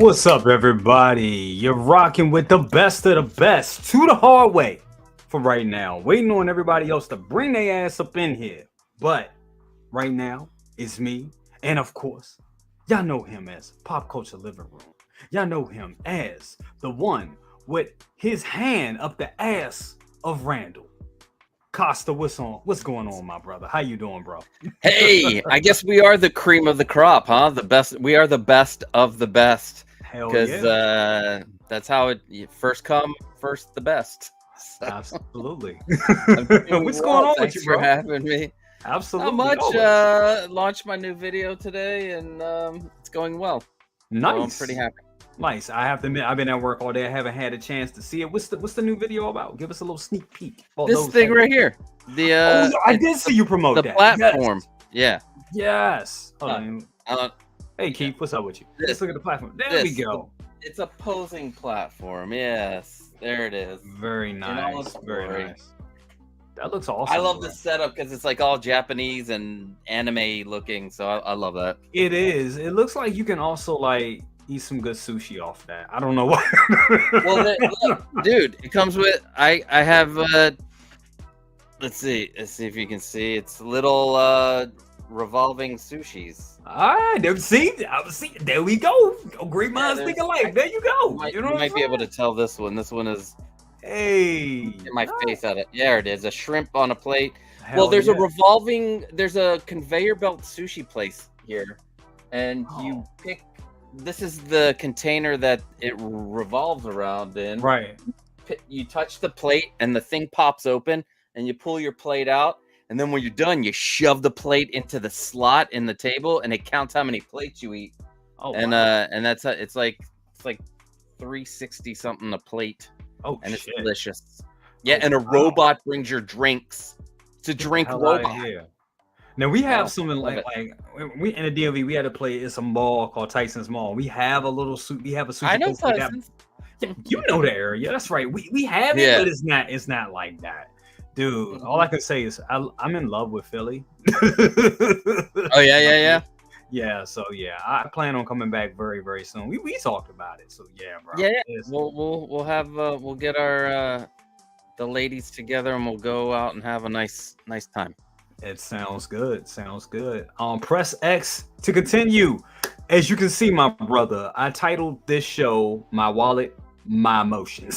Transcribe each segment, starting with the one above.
What's up, everybody? You're rocking with the best of the best to the hard way for right now. Waiting on everybody else to bring their ass up in here. But right now, it's me. And of course, y'all know him as Pop Culture Living Room. Y'all know him as the one with his hand up the ass of Randall. Costa, what's going on, my brother? How you doing, bro? Hey, I guess we are the cream of the crop, huh? The best. We are the best of the best. Hell Because yeah. that's how it first come, first the best. So, Absolutely. doing What's well. going on Thanks with you, for bro? having me. Absolutely. Not much. Always. Launched my new video today, and it's going well. Nice. So I'm pretty happy. Nice. I have to admit, I've been at work all day. I haven't had a chance to see it. What's the new video about? Give us a little sneak peek. This thing right here. The I did see you promote the that. platform. Yes. Yes. Hold on. Uh, Hey Keith, what's up with you? Let's look at the platform. There we this. go. It's a posing platform. Yes, there it is. Very In all nice. its Very glory. nice. That looks awesome. I love bro. this setup because it's like all Japanese and anime looking, so I love that. It is. It looks like you can also like eat some good sushi off that. I don't know why. Well, look, dude, it comes with. I have. Let's see if you can see. It's little revolving sushis. All right, see, there we go. Great minds think alike. There you go. You might be able to tell this one. This one is. Hey, Get my face out of it. There it is. A shrimp on a plate. Hell There's yeah. there's a conveyor belt sushi place here, and you pick. This is the container that it revolves around in. Right. You touch the plate, and the thing pops open, and you pull your plate out. And then when you're done, you shove the plate into the slot in the table, and it counts how many plates you eat. Oh, and wow. and that's it's like $360 something a plate. Oh, and shit. It's delicious. Yeah, Oh, and a wow. robot brings your drinks. It's a Get the drink hell out of robot. here. Now we have something love like it. we in the DMV we had to play. It's a mall called Tyson's Mall. We have a little suit. We have a sushi I know place like that. Tyson's. Yeah, you know the area. That's right. We have it, Yeah. but it's not like that, dude. All I can say is I'm in love with Philly. Oh yeah. Yeah. So yeah, I plan on coming back very very soon. We talked about it. So yeah, bro. Yeah. It's- We'll have we'll get our the ladies together, and we'll go out and have a nice time. It sounds good. Sounds good. Press X to continue. As you can see, my brother, I titled this show "My Wallet, My Emotions,"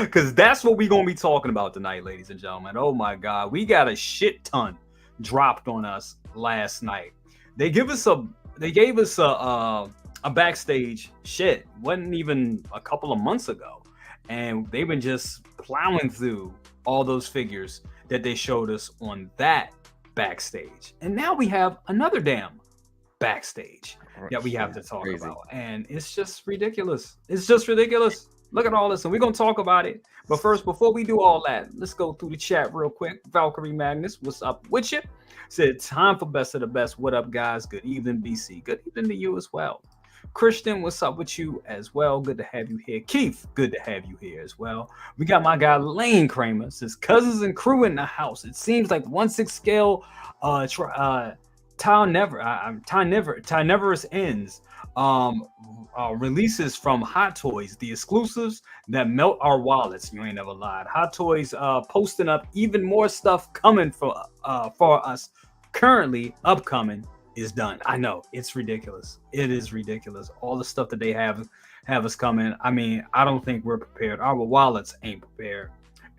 because that's what we're gonna be talking about tonight, ladies and gentlemen. Oh my God, we got a shit ton dropped on us last night. They gave us a backstage shit. Wasn't even a couple of months ago, and they've been just plowing through all those figures that they showed us on that backstage. And now we have another damn backstage that we have to talk about. And it's just ridiculous. It's just ridiculous. Look at all this. And we're going to talk about it. But first, before we do all that, let's go through the chat real quick. Valkyrie Magnus, what's up with you? Said, time for best of the best. What up, guys? Good evening, BC. Good evening to you as well. Christian, what's up with you as well? Good to have you here. Keith, good to have you here as well. We got my guy Lane Kramer. Says cousins and crew in the house. It seems like 1/6 scale time never ends. Releases from Hot Toys, the exclusives that melt our wallets. You ain't never lied. Hot Toys posting up even more stuff coming for us. Currently upcoming is done. I know it's ridiculous. It is ridiculous. All the stuff that they have us coming. I mean, I don't think we're prepared. Our wallets ain't prepared.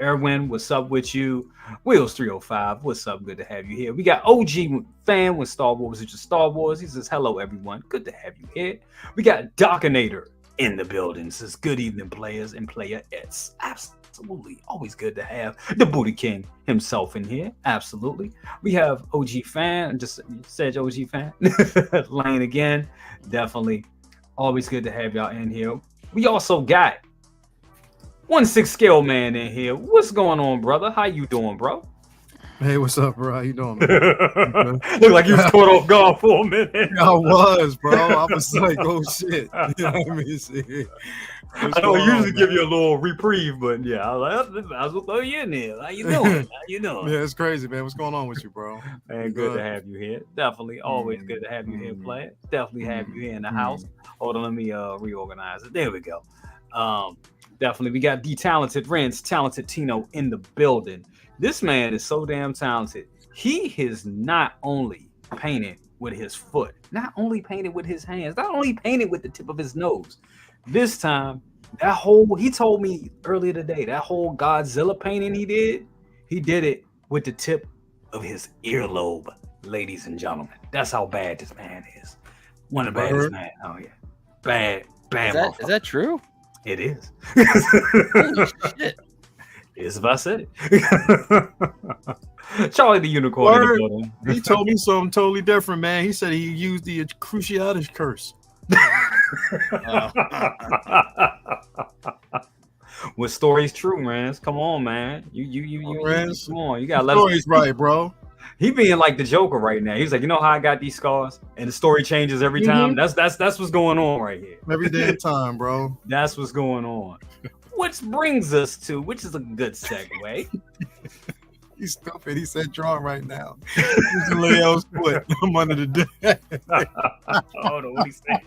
Erwin, what's up with you? Wheels 305, what's up? Good to have you here. We got OG fan with Star Wars, which is Star Wars. He says, hello, everyone. Good to have you here. We got Docinator in the building. Says, good evening, players and player. It's absolutely always good to have the Booty King himself in here. Absolutely. We have OG fan. Just said OG fan. Lane again. Definitely. Always good to have y'all in here. We also got 1/6 Scale Man in here. What's going on, brother? How you doing, bro? Hey, what's up, bro? How you doing, man? Look like you was caught off guard for a minute. I was, bro. I was like, oh shit. You know what I mean? See, I don't usually give you a little reprieve, but yeah, I was gonna throw you in there. How you doing? How you doing? Yeah, it's crazy, man. What's going on with you, bro? Man, good to have you here. Definitely, always good to have you here, player. Definitely have you here in the house. Hold on, let me reorganize it. There we go. Definitely, we got the talented Renz, talented Tino in the building. This man is so damn talented. He has not only painted with his foot, not only painted with his hands, not only painted with the tip of his nose. This time, he told me earlier today, that whole Godzilla painting he did it with the tip of his earlobe, ladies and gentlemen. That's how bad this man is. One of the baddest man. Oh yeah. Bad. Is that true? It is. Holy shit. Is if I said it. Charlie the Unicorn in the building. He told me something totally different, man. He said he used the Cruciatus curse. With stories true, man. Come on, man. You come on. You gotta let stories right, bro. He being like the Joker right now. He's like, you know how I got these scars, and the story changes every time. That's what's going on right here. Every damn time, bro. That's what's going on. Which brings us to, which is a good segue. He's stupid. He said draw right now. He's Leo's foot. I'm under the deck. Hold on, what he said?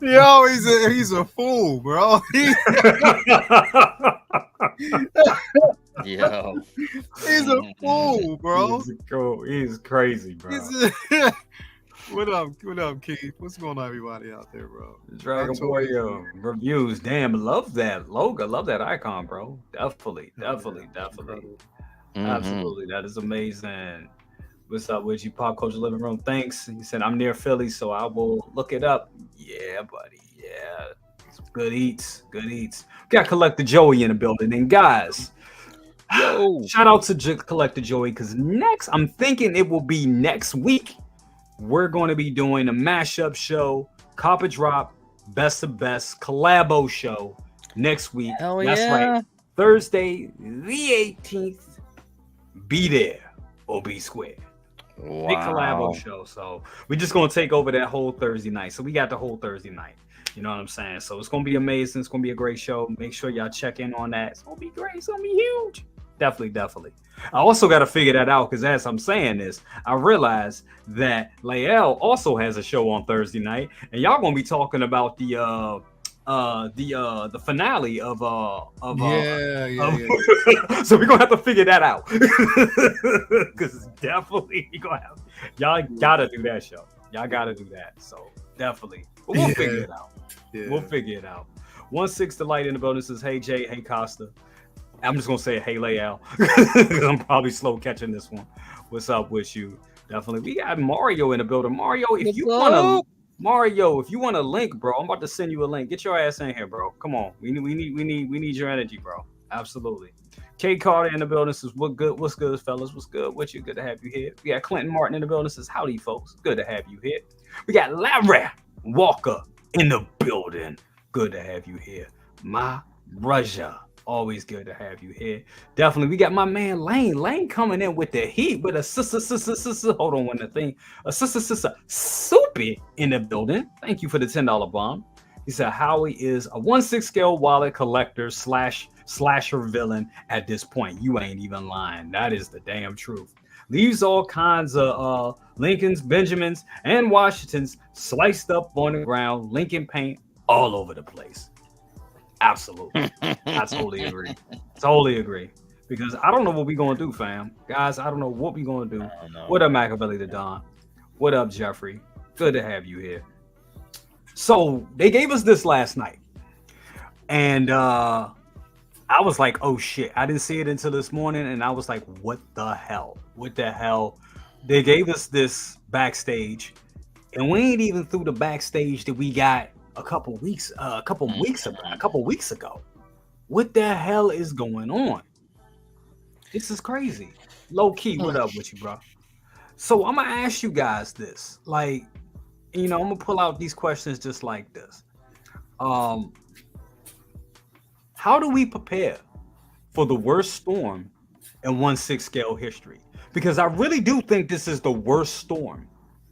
Yo, he's a fool, bro. Yo. He's a fool, bro. He's crazy, bro. What up, Keith? What's going on, everybody out there, bro? Dragon Warrior reviews. Damn, love that logo. Love that icon, bro. Definitely. Absolutely. That is amazing. What's up with you, Pop Culture Living Room? Thanks. He said, I'm near Philly, so I will look it up. Yeah, buddy. Yeah. Good eats. We got Collector Joey in the building. And guys, shout out to Collector Joey, because next, I'm thinking it will be next week. We're going to be doing a mashup show, Copper Drop, Best of Best collabo show next week. Hell That's right. Thursday, the 18th. Be there or be square. Wow. Big collabo show. So we're just going to take over that whole Thursday night. So we got the whole Thursday night. You know what I'm saying? So it's going to be amazing. It's going to be a great show. Make sure y'all check in on that. It's going to be great. It's going to be huge. Definitely. I also got to figure that out, because as I'm saying this, I realize that Lael also has a show on Thursday night, and y'all gonna be talking about the finale of So we're gonna have to figure that out, because definitely you gonna have, y'all gotta do that show. Y'all gotta do that. So definitely, but we'll figure it out. We'll figure it out. 1/6 the light in the building says, hey Jay, hey Costa. I'm just gonna say hey Lael, because I'm probably slow catching this one. What's up with you? Definitely. We got Mario in the building. Mario, if you want a link, bro, I'm about to send you a link. Get your ass in here, bro. Come on. We need your energy, bro. Absolutely. K Carter in the building says, what's good, fellas? What's good with you? Good to have you here. We got Clinton Martin in the building says, howdy, folks. Good to have you here. We got Larry Walker in the building. Good to have you here. My brother. Always good to have you here. Definitely. We got my man Lane. Lane coming in with the heat with a sister. Hold on one thing. A sister soupy in the building. Thank you for the $10 bomb. He said Howie is a 1/6 scale wallet collector / slasher villain at this point. You ain't even lying. That is the damn truth. Leaves all kinds of Lincolns, Benjamins, and Washingtons sliced up on the ground. Lincoln paint all over the place. Absolutely. I totally agree. Because I don't know what we're going to do, fam. Guys, I don't know what we're going to do. What up, Machiavelli the Don? What up, Jeffrey? Good to have you here. So they gave us this last night. And I was like, oh, shit. I didn't see it until this morning. And I was like, what the hell? They gave us this backstage. And we ain't even through the backstage that we got a couple weeks ago. What the hell is going on? This is crazy. Low key, what up with you, bro? So I'm gonna ask you guys this. Like, I'm gonna pull out these questions just like this. How do we prepare for the worst storm in 1/6 scale history, because I really do think this is the worst storm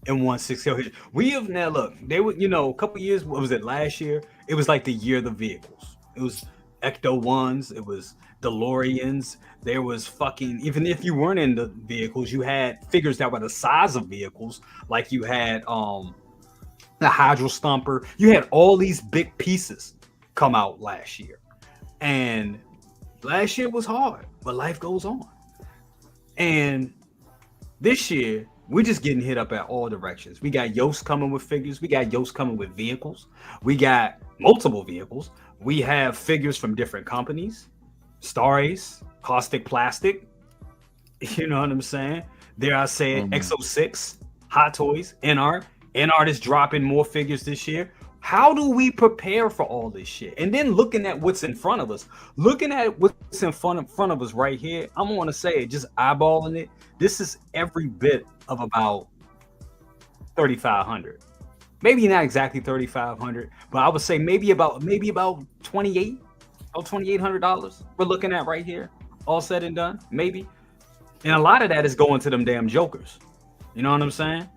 in 1/6 scale history. We have now look, they were, a couple years, what was it, last year? It was like the year of the vehicles. It was Ecto ones, it was DeLoreans, there was fucking, even if you weren't in the vehicles, you had figures that were the size of vehicles, like you had the Hydro Stomper, you had all these big pieces come out last year. And last year was hard, but life goes on. And this year, we're just getting hit up at all directions. We got Yost coming with figures. We got Yost coming with vehicles. We got multiple vehicles. We have figures from different companies. Star Ace, Caustic Plastic. You know what I'm saying? There I said Exo6, Hot Toys, NART. NART is dropping more figures this year. How do we prepare for all this shit? And then looking at what's in front of us, looking at what's in front of us right here, I'm going to say, just eyeballing it, this is every bit of about 3,500. Maybe not exactly 3,500, but I would say maybe about $2,800 we're looking at right here, all said and done, maybe. And a lot of that is going to them damn jokers. You know what I'm saying?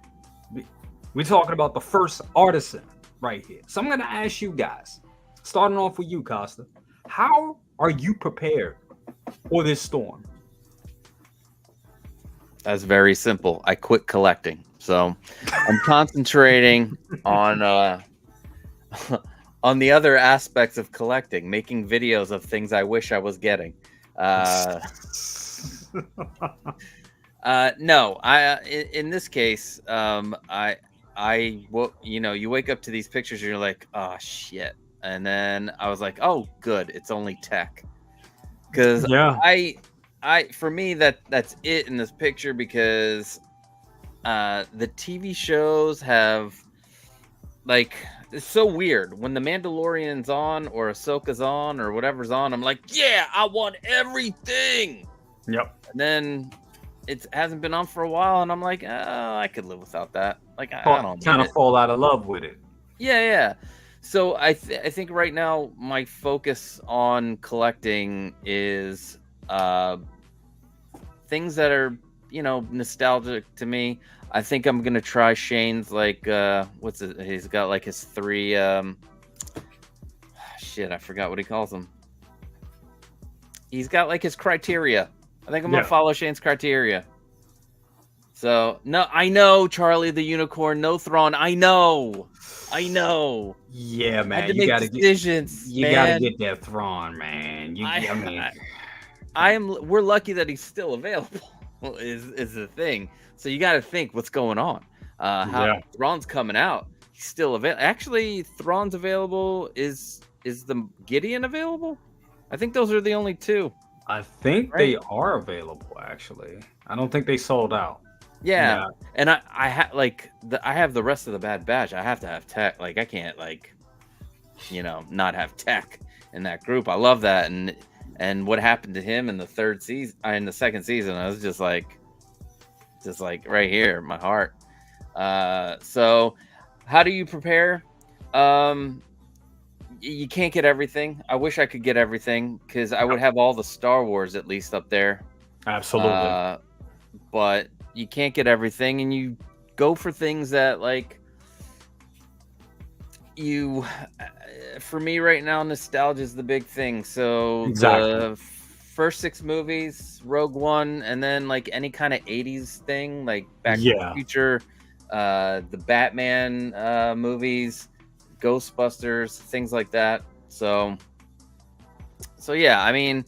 We're talking about the first artisan right here. So I'm going to ask you guys, starting off with you, Costa, how are you prepared for this storm? That's very simple. I quit collecting. So I'm concentrating on on the other aspects of collecting, making videos of things I wish I was getting. No, in this case, you wake up to these pictures and you're like, oh shit. And then I was like, oh good, it's only tech. Because for me that's it in this picture, because the TV shows have, like, it's so weird when the Mandalorian's on or Ahsoka's on or whatever's on. I'm like, yeah, I want everything. Yep. And then it hasn't been on for a while, and I'm like, oh, I could live without that. Like, I don't kind of fall out of love with it. Yeah. So I think right now my focus on collecting is things that are, nostalgic to me. I think I'm gonna try Shane's, like, what's it? He's got like his 3 shit, I forgot what he calls them. He's got like his criteria. I think I'm gonna follow Shane's criteria. So no, I know Charlie the Unicorn, no Thrawn. I know. Yeah, man. I had to make decisions. You gotta get that Thrawn, man. We're lucky that he's still available. Is the thing. So you got to think what's going on. Thrawn's coming out. He's still available. Actually, Thrawn's available. Is the Gideon available? I think those are the only 2. I think they are available. Actually, I don't think they sold out. Yeah. And I have the rest of the Bad Batch. I have to have tech. Like, I can't, like, not have tech in that group. I love that. And what happened to him in the second season, I was just like right here, my heart. So how do you prepare? You can't get everything. I wish I could get everything, because I would have all the Star Wars at least up there. Absolutely. But you can't get everything, and you go for things that, like, for me right now, nostalgia is the big thing. So the first 6 movies, Rogue One, and then like any kind of 80s thing, like Back to the Future, the Batman movies, Ghostbusters, things like that. So yeah, I mean,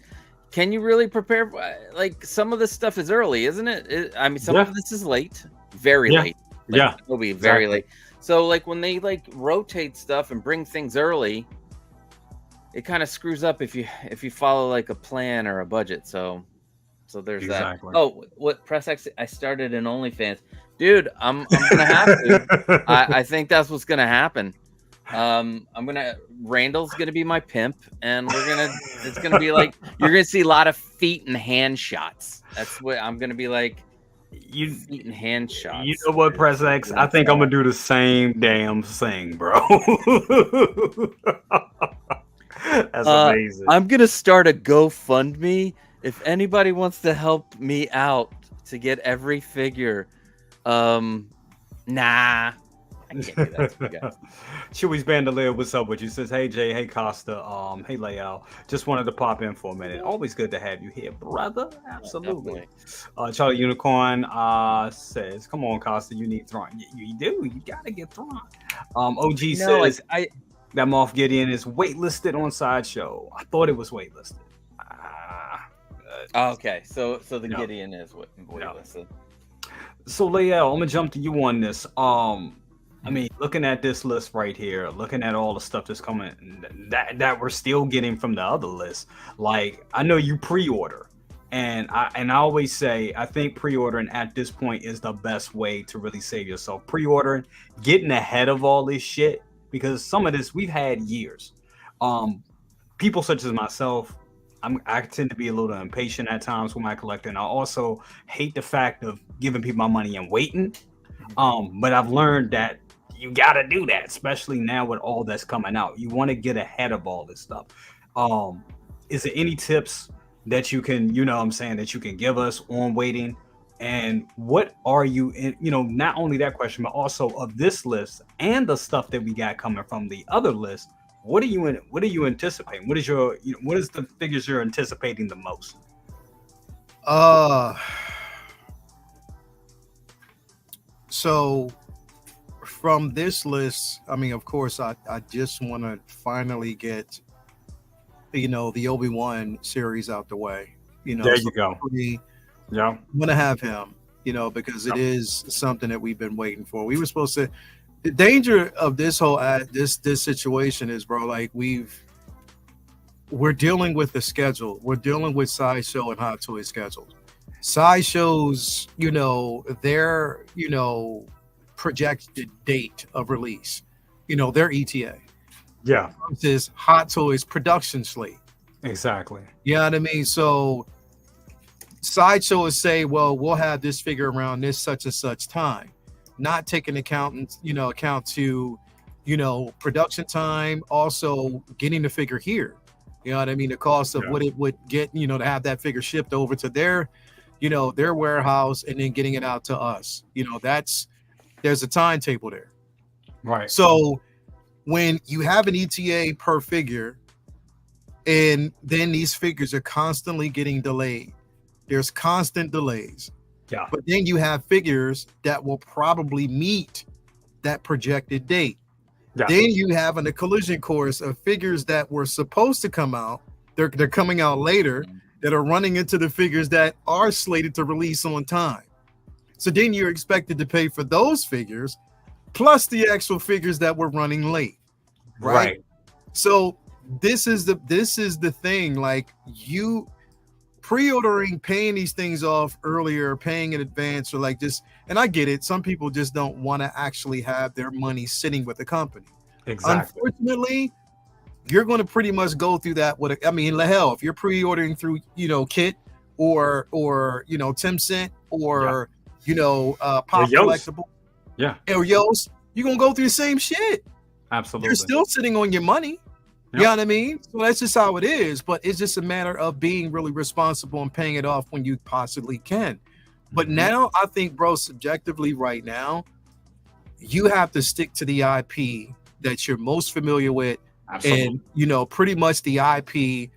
can you really prepare? Like, some of this stuff is early, isn't it? Some of this is late, very late. Like, it'll be very late. So, like, when they, like, rotate stuff and bring things early, it kind of screws up if you follow, like, a plan or a budget. So there's that. Oh, what Press X? I started an OnlyFans, dude. I'm gonna have to. I think that's what's gonna happen. Randall's gonna be my pimp, and it's gonna be like, you're gonna see a lot of feet and hand shots. That's what I'm gonna be like. Feet and hand shots. You know what, Press X? I think I'm gonna do the same damn thing, bro. That's amazing. I'm gonna start a GoFundMe If anybody wants to help me out to get every figure, nah, I can't do that to you guys. Chewy's Bandolier, what's up with you? Says, hey Jay, hey Costa, hey Layout. Just wanted to pop in for a minute. Always good to have you here, brother. Absolutely. Charlie Unicorn says, come on, Costa, you need Thrawn. You do, you gotta get Thrawn. OG says that Moff Gideon is waitlisted on Sideshow. I thought it was waitlisted. Okay, so the Gideon is waitlisted. So Layout, I'm gonna jump to you on this. I mean, looking at this list right here, looking at all the stuff that's coming that we're still getting from the other list. Like, I know you pre-order, and I always say I think pre-ordering at this point is the best way to really save yourself. Pre-ordering, getting ahead of all this shit, because some of this we've had years. People such as myself, I tend to be a little impatient at times with my collecting. I also hate the fact of giving people my money and waiting. But I've learned that you gotta do that, especially now with all that's coming out. You want to get ahead of all this stuff. Is there any tips that you can, that you can give us on waiting? And what are you in, not only that question, but also of this list and the stuff that we got coming from the other list, what are you anticipating? What is the figures you're anticipating the most? So from this list, I mean, of course, I just want to finally get, the Obi-Wan series out the way. There you go. Yeah, I want to have him, because it is something that we've been waiting for. We were supposed to. The danger of this whole this situation is, bro, like we're dealing with the schedule. We're dealing with Sideshow and Hot Toys schedules. Sideshows, their projected date of release, their ETA. Yeah. Versus Hot Toys production slate. Exactly. You know what I mean? So Sideshow is say, well, we'll have this figure around this such and such time, not taking account to, production time, also getting the figure here. You know what I mean? The cost of what it would get, to have that figure shipped over to their warehouse and then getting it out to us. There's a timetable there. Right. So when you have an ETA per figure and then these figures are constantly getting delayed, there's constant delays. Yeah. But then you have figures that will probably meet that projected date. Yeah. Then you have a collision course of figures that were supposed to come out. They're coming out later, that are running into the figures that are slated to release on time. So then you're expected to pay for those figures plus the actual figures that were running late. Right. So this is the thing, like you pre-ordering, paying these things off earlier, paying in advance, or like this. And I get it. Some people just don't want to actually have their money sitting with the company. Exactly. Unfortunately, you're going to pretty much go through that with hell, if you're pre-ordering through, Kit or Tim Cent or, Pop Collectible. Yeah. Or Yost, you're going to go through the same shit. Absolutely. You're still sitting on your money. Yep. You know what I mean? So that's just how it is. But it's just a matter of being really responsible and paying it off when you possibly can. But now I think, bro, subjectively right now, you have to stick to the IP that you're most familiar with. Absolutely. And, pretty much the IP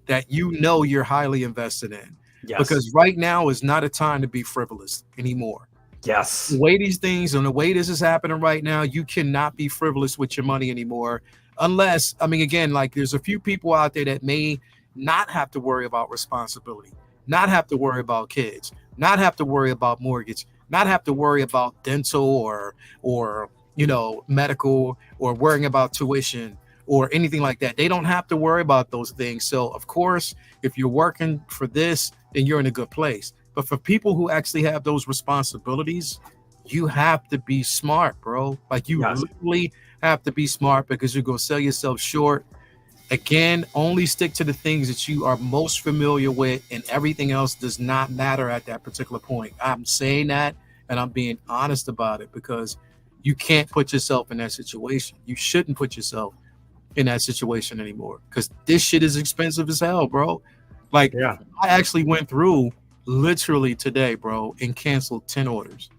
that you're highly invested in. Yes. Because right now is not a time to be frivolous anymore. Yes. The way these things and the way this is happening right now, you cannot be frivolous with your money anymore. Unless, again, like there's a few people out there that may not have to worry about responsibility, not have to worry about kids, not have to worry about mortgage, not have to worry about dental or medical or worrying about tuition or anything like that. They don't have to worry about those things. So, of course, if you're working for this, then you're in a good place. But for people who actually have those responsibilities, you have to be smart, bro. Like you literally have to be smart because you're going to sell yourself short. Again, only stick to the things that you are most familiar with, and everything else does not matter at that particular point. I'm saying that, and I'm being honest about it because you can't put yourself in that situation. You shouldn't put yourself in that situation anymore because this shit is expensive as hell, bro. Like, Yeah. I actually went through literally today, bro, and canceled 10 orders.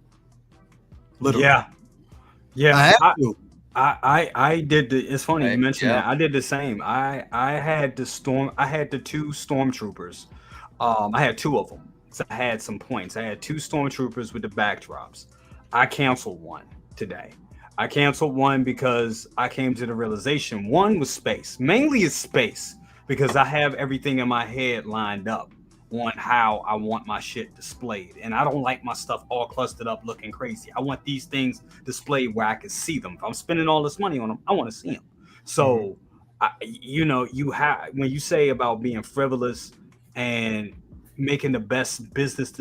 Literally. Yeah. Yeah. I had to. I did the. It's funny you mentioned Yeah. that. I did the same. I had the two stormtroopers. I had two of them. So I had some points. I had two stormtroopers with the backdrops. I canceled one today. I canceled one because I came to the realization one was space. Mainly it's space because I have everything in my head lined up on how I want my shit displayed. And I don't like my stuff all clustered up looking crazy. I want these things displayed where I can see them. If I'm spending all this money on them, I want to see them. So, you have, when you say about being frivolous and making the best business,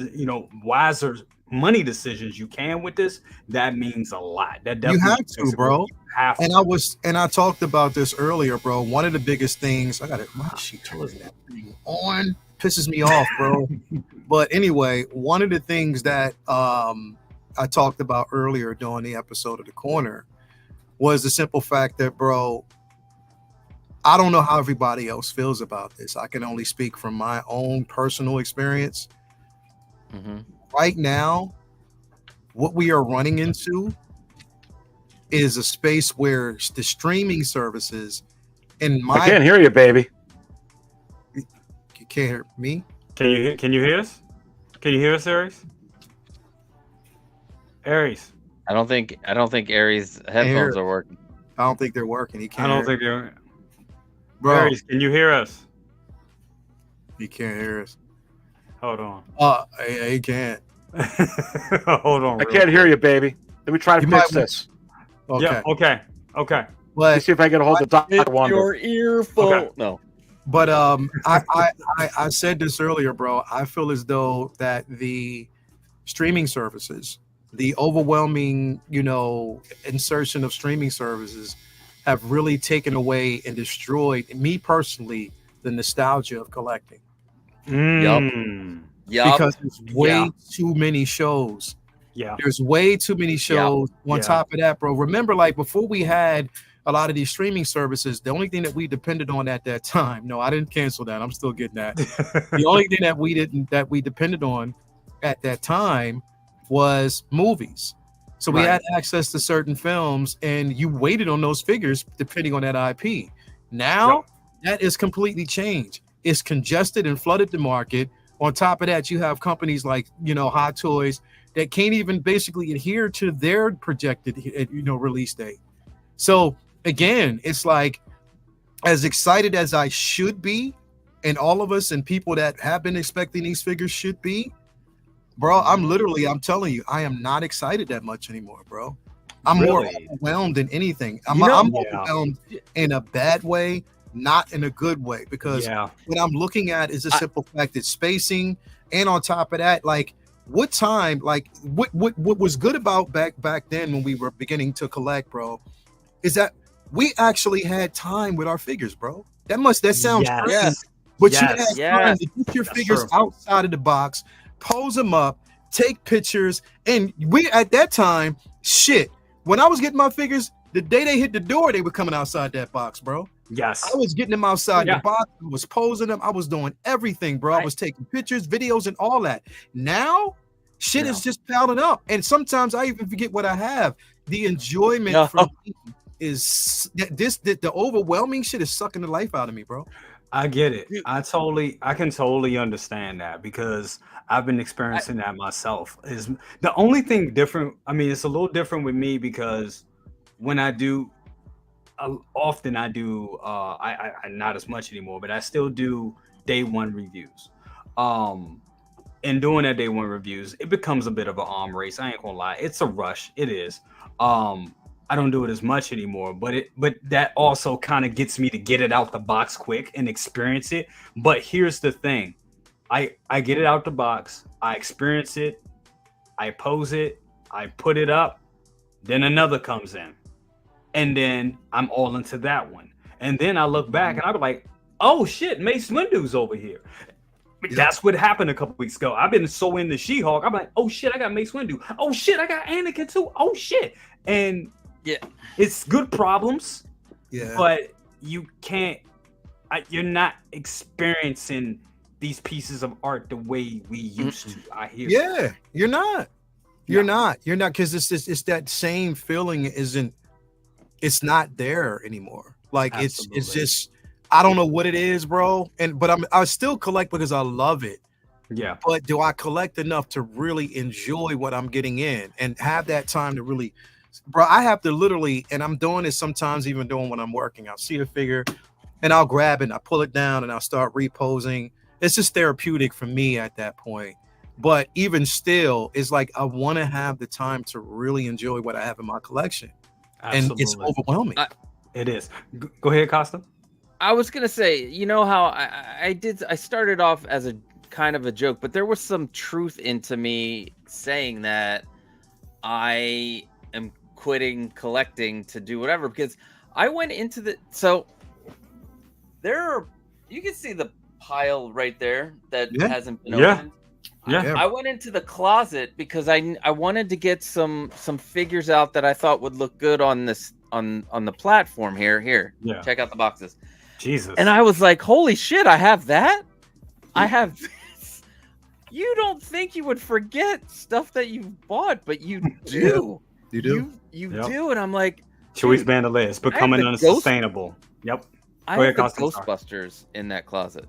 wiser money decisions you can with this, that means a lot. That You definitely have to, bro. have And to. I talked about this earlier, bro. One of the biggest things, I got it. Why is she turning that thing on? Pisses me off, bro. But anyway, one of the things that I talked about earlier during the episode of The Corner was the simple fact that, bro, I don't know how everybody else feels about this. I can only speak from my own personal experience. Mm-hmm. Right now, what we are running into is a space where the streaming services, I can't hear you, baby. You can't hear me? Can you hear us? Can you hear us, Aries? Aries. I don't think Aries headphones are working. I don't think they're working. He can't. I don't think you're. Bro, Aries, can you hear us? he can't hear us. Hold on. He can't. Hold on. I can't hear you, baby. Let me try to You fix might- this. Okay. Yeah. Okay. Let me But see if I can hold the Dr. Wonder. Your earphone. Okay. No. But I said this earlier, bro. I feel as though that the streaming services, the overwhelming, insertion of streaming services have really taken away and destroyed me personally the nostalgia of collecting. Mm. Yup. Because there's way Yeah. too many shows. Yeah. There's way too many shows. On Yeah. top of that, bro, remember, like, before we had a lot of these streaming services, the only thing that we depended on at that time, no, I didn't cancel that. I'm still getting that. The only thing that we depended on at that time was movies. So we Right. had access to certain films, and you waited on those figures depending on that IP. Now that is completely changed. It's congested and flooded the market. On top of that, you have companies like Hot Toys that can't even basically adhere to their projected release date. So again, it's like, as excited as I should be, and all of us and people that have been expecting these figures should be, bro, I'm telling you, I am not excited that much anymore, bro. I'm more Really? overwhelmed than anything. I'm Yeah. overwhelmed in a bad way, not in a good way, because what I'm looking at is a simple fact that spacing, and on top of that, like, what time, like, what was good about back then when we were beginning to collect, bro, is that we actually had time with our figures, bro. That sounds Yes. crazy, Yes. but Yes. you had time to get your That's figures true. outside of the box, pose them up, take pictures, and we at that time, shit. When I was getting my figures, the day they hit the door, they were coming outside that box, bro. Yes. I was getting them outside Yeah. the box. I was posing them. I was doing everything, bro. I was taking pictures, videos, and all that. Now, shit is just piling up, and sometimes I even forget what I have. The enjoyment for me is the overwhelming shit is sucking the life out of me, bro. I get it. I can totally understand that because I've been experiencing that myself. Is the only thing different? I mean, it's a little different with me because when I do, often I do. I not as much anymore, but I still do day one reviews. And doing that day one reviews, it becomes a bit of an arm race. I ain't gonna lie, it's a rush. It is. I don't do it as much anymore, but that also kind of gets me to get it out the box quick and experience it. But here's the thing. I get it out the box, I experience it, I pose it, I put it up, then another comes in. And then I'm all into that one. And then I look back and I'm like, oh shit, Mace Windu's over here. That's what happened a couple weeks ago. I've been so into She-Hulk. I'm like, oh shit, I got Mace Windu. Oh shit, I got Anakin too. Oh shit. And it's good problems. Yeah. But you can't, you're not experiencing these pieces of art the way we used to. I hear. Yeah, you're not. You're not because it's that same feeling it's not there anymore. Like it's just I don't know what it is, bro. But I still collect because I love it. Yeah. But do I collect enough to really enjoy what I'm getting in and have that time to really, bro? I have to literally, and I'm doing this sometimes even doing when I'm working. I'll see a figure and I'll grab it and I pull it down and I'll start reposing. It's just therapeutic for me at that point. But even still, it's like I want to have the time to really enjoy what I have in my collection. Absolutely. And it's overwhelming. It is. Go ahead, Costa. I was gonna say, you know how I started off as a kind of a joke, but there was some truth into me saying that I am quitting collecting to do whatever, because I went into you can see the pile right there that hasn't been opened. I went into the closet because I wanted to get some figures out that I thought would look good on this on the platform here. Check out the boxes. Jesus. And I was like, holy shit, I have that? I have this. You don't think you would forget stuff that you've bought, but you do. You do. You do. And I'm like, Choice Bandolier is becoming unsustainable. I have the Ghostbusters in that closet.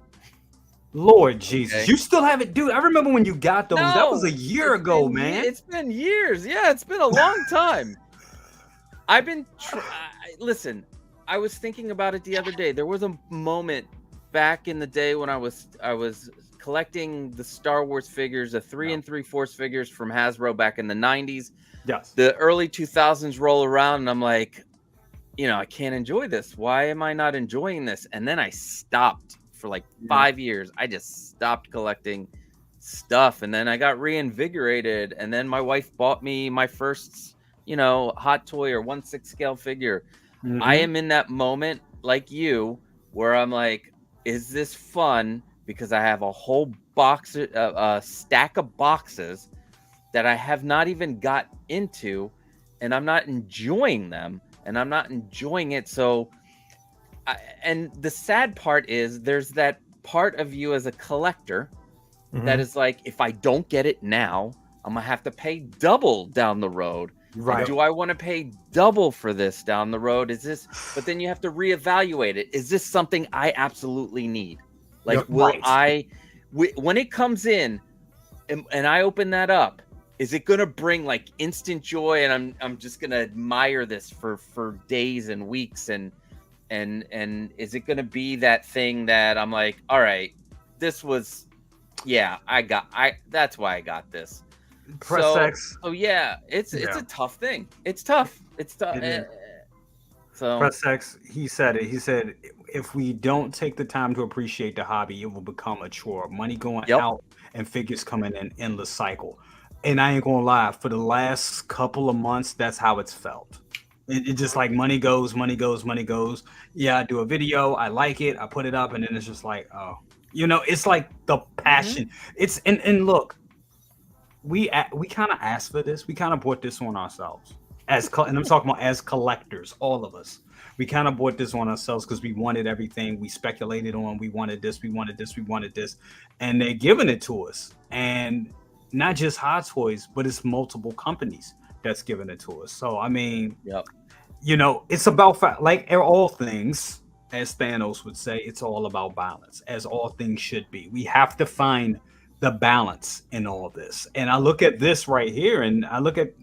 Lord Jesus. You still have it, dude. I remember when you got those. That was a year ago, man. It's been years. Yeah, it's been a long time. I've been listen, I was thinking about it the other day. There was a moment back in the day when I was collecting the Star Wars figures, the 3 3/4 figures from Hasbro back in the 90s. Yes. The early 2000s roll around and I'm like, I can't enjoy this. Why am I not enjoying this? And then I stopped for like 5 years. I just stopped collecting stuff, and then I got reinvigorated, and then my wife bought me my first, hot toy or 1/6 scale figure. I am in that moment like you where I'm like, is this fun? Because I have a whole stack of boxes that I have not even got into, and I'm not enjoying them, and I'm not enjoying it. So and the sad part is there's that part of you as a collector that is like, if I don't get it now, I'm gonna have to pay double down the road. Right. Do I want to pay double for this down the road? But then you have to reevaluate it. Is this something I absolutely need? Like, when it comes in and I open that up, is it going to bring like instant joy? And I'm just going to admire this for days and weeks. And is it going to be that thing that I'm like, all right, this was, that's why I got this. Press X. Oh yeah, it's a tough thing. It's tough. So Press X, he said it. He said, if we don't take the time to appreciate the hobby, it will become a chore. Money going out and figures coming in endless cycle. And I ain't gonna lie, for the last couple of months, that's how it's felt. It just like money goes. Yeah, I do a video, I like it, I put it up, and then it's just like, oh, it's like the passion. It's and look. We kind of asked for this. We kind of bought this on ourselves, and I'm talking about as collectors, all of us. We kind of bought this on ourselves because we wanted everything. We speculated on. We wanted this. We wanted this, and they're giving it to us. And not just Hot Toys, but it's multiple companies that's giving it to us. So I mean, it's about like all things, as Thanos would say, it's all about balance, as all things should be. We have to find the balance in all this. And I look at this right here and I look at,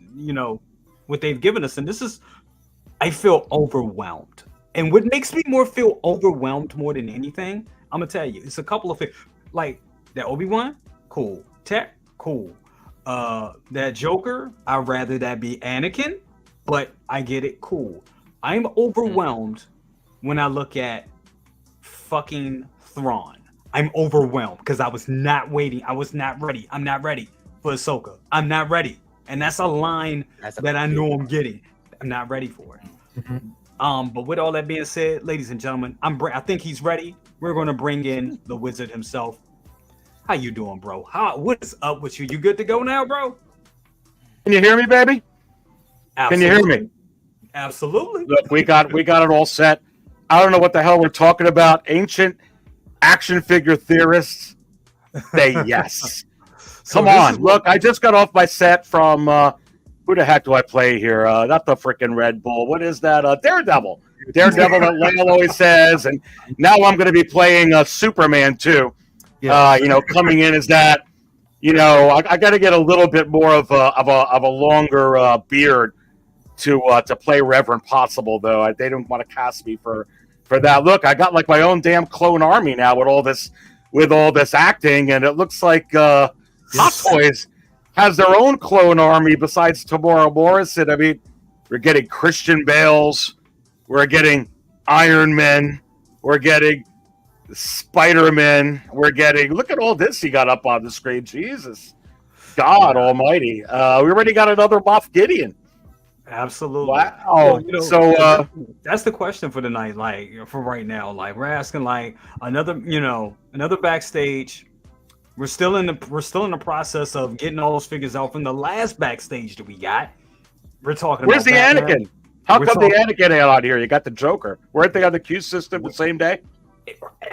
what they've given us. And I feel overwhelmed. And what makes me feel overwhelmed more than anything, I'm going to tell you, it's a couple of things. Like that Obi-Wan, cool. Tech, cool. That Joker, I'd rather that be Anakin, but I get it, cool. I'm overwhelmed when I look at fucking Thrawn. I'm overwhelmed because I was not waiting. I was not ready. I'm not ready for Ahsoka. I'm not ready. And that's a line that I know I'm getting. I'm not ready for it. But with all that being said, ladies and gentlemen, I think he's ready. We're going to bring in the wizard himself. How you doing, bro? What is up with you? You good to go now, bro? Can you hear me, baby? Absolutely. Can you hear me? Absolutely. Look, we got it all set. I don't know what the hell we're talking about. Ancient action figure theorists Say yes. So Come this on. is what- Look, I just got off my set from who the heck do I play here? Not the freaking Red Bull. What is that? Daredevil. Daredevil that Lyle always says. And now I'm going to be playing Superman too. Yeah. Coming in as that. I got to get a little bit more of a longer beard to play Reverend Possible, though. They don't want to cast me for that. Look, I got like my own damn clone army now with all this acting, and it looks like Hot Toys has their own clone army besides Tamora Morrison. I mean, we're getting Christian Bales, we're getting Iron Men, we're getting Spider-Man, we're getting. Look at all this he got up on the screen. Jesus, God Almighty! We already got another Moff Gideon. Absolutely. Wow. So that's the question for tonight. Like for right now, like we're asking like another backstage. We're still in the process of getting all those figures out from the last backstage that we got. We're talking. Where's the Batman. Anakin? How come the Anakin ain't out here? You got the Joker. Weren't they on the Q system the same day?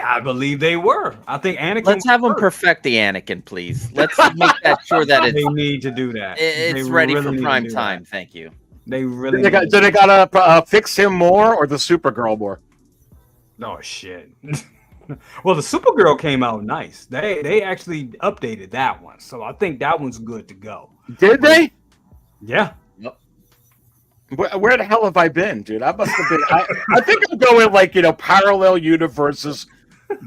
I believe they were. I think Anakin. Let's have them perfect the Anakin, please. Let's make that sure that they need to do that. It's ready for prime time. Thank you. They really. Do they gotta fix him more or the Supergirl more? Oh shit. Well, the Supergirl came out nice. They actually updated that one, so I think that one's good to go. Did they? Yeah. Where the hell have I been, dude? I must have been. I think I'm going like parallel universes,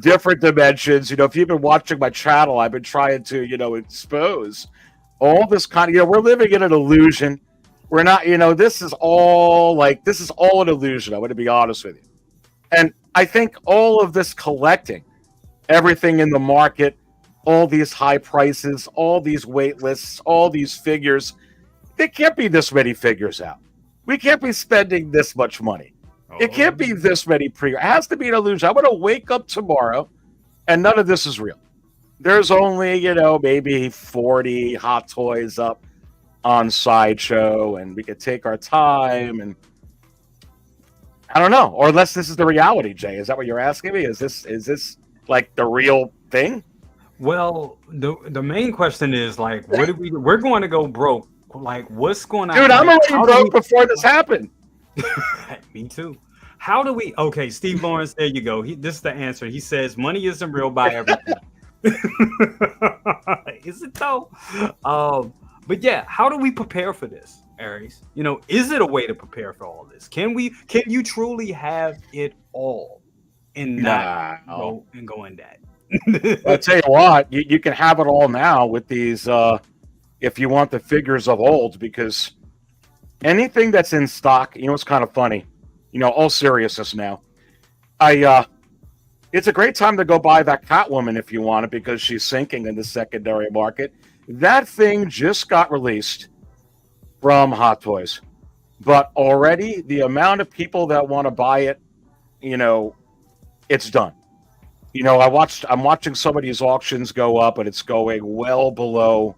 different dimensions. If you've been watching my channel, I've been trying to expose all this kind of. We're living in an illusion. We're not. This is all an illusion. I'm going to be honest with you, and I think all of this collecting, everything in the market, all these high prices, all these wait lists, all these figures, there can't be this many figures out. We can't be spending this much money. It can't be this many It has to be an illusion. I'm going to wake up tomorrow, and none of this is real. There's only, maybe 40 Hot Toys up on Sideshow, and we could take our time. And I don't know, or unless this is the reality, Jay. Is that what you're asking me? Is this like the real thing? Well, the main question is like, we're going to go broke. Like, what's going on? Dude, I'm already broke before this happened. Me too. How do we? Okay, Steve Lawrence, there you go. This is the answer. He says money isn't real. Buy everything. Is it though? But yeah, how do we prepare for this, Aries? Is it a way to prepare for all this? Can you truly have it all and not go in that? I'll tell you what, you can have it all now with these. If you want the figures of old, because anything that's in stock, it's kind of funny. All seriousness now. It's a great time to go buy that Catwoman if you want it, because she's sinking in the secondary market. That thing just got released from Hot Toys, but already the amount of people that want to buy it, it's done. I'm watching some of these auctions go up, and it's going well below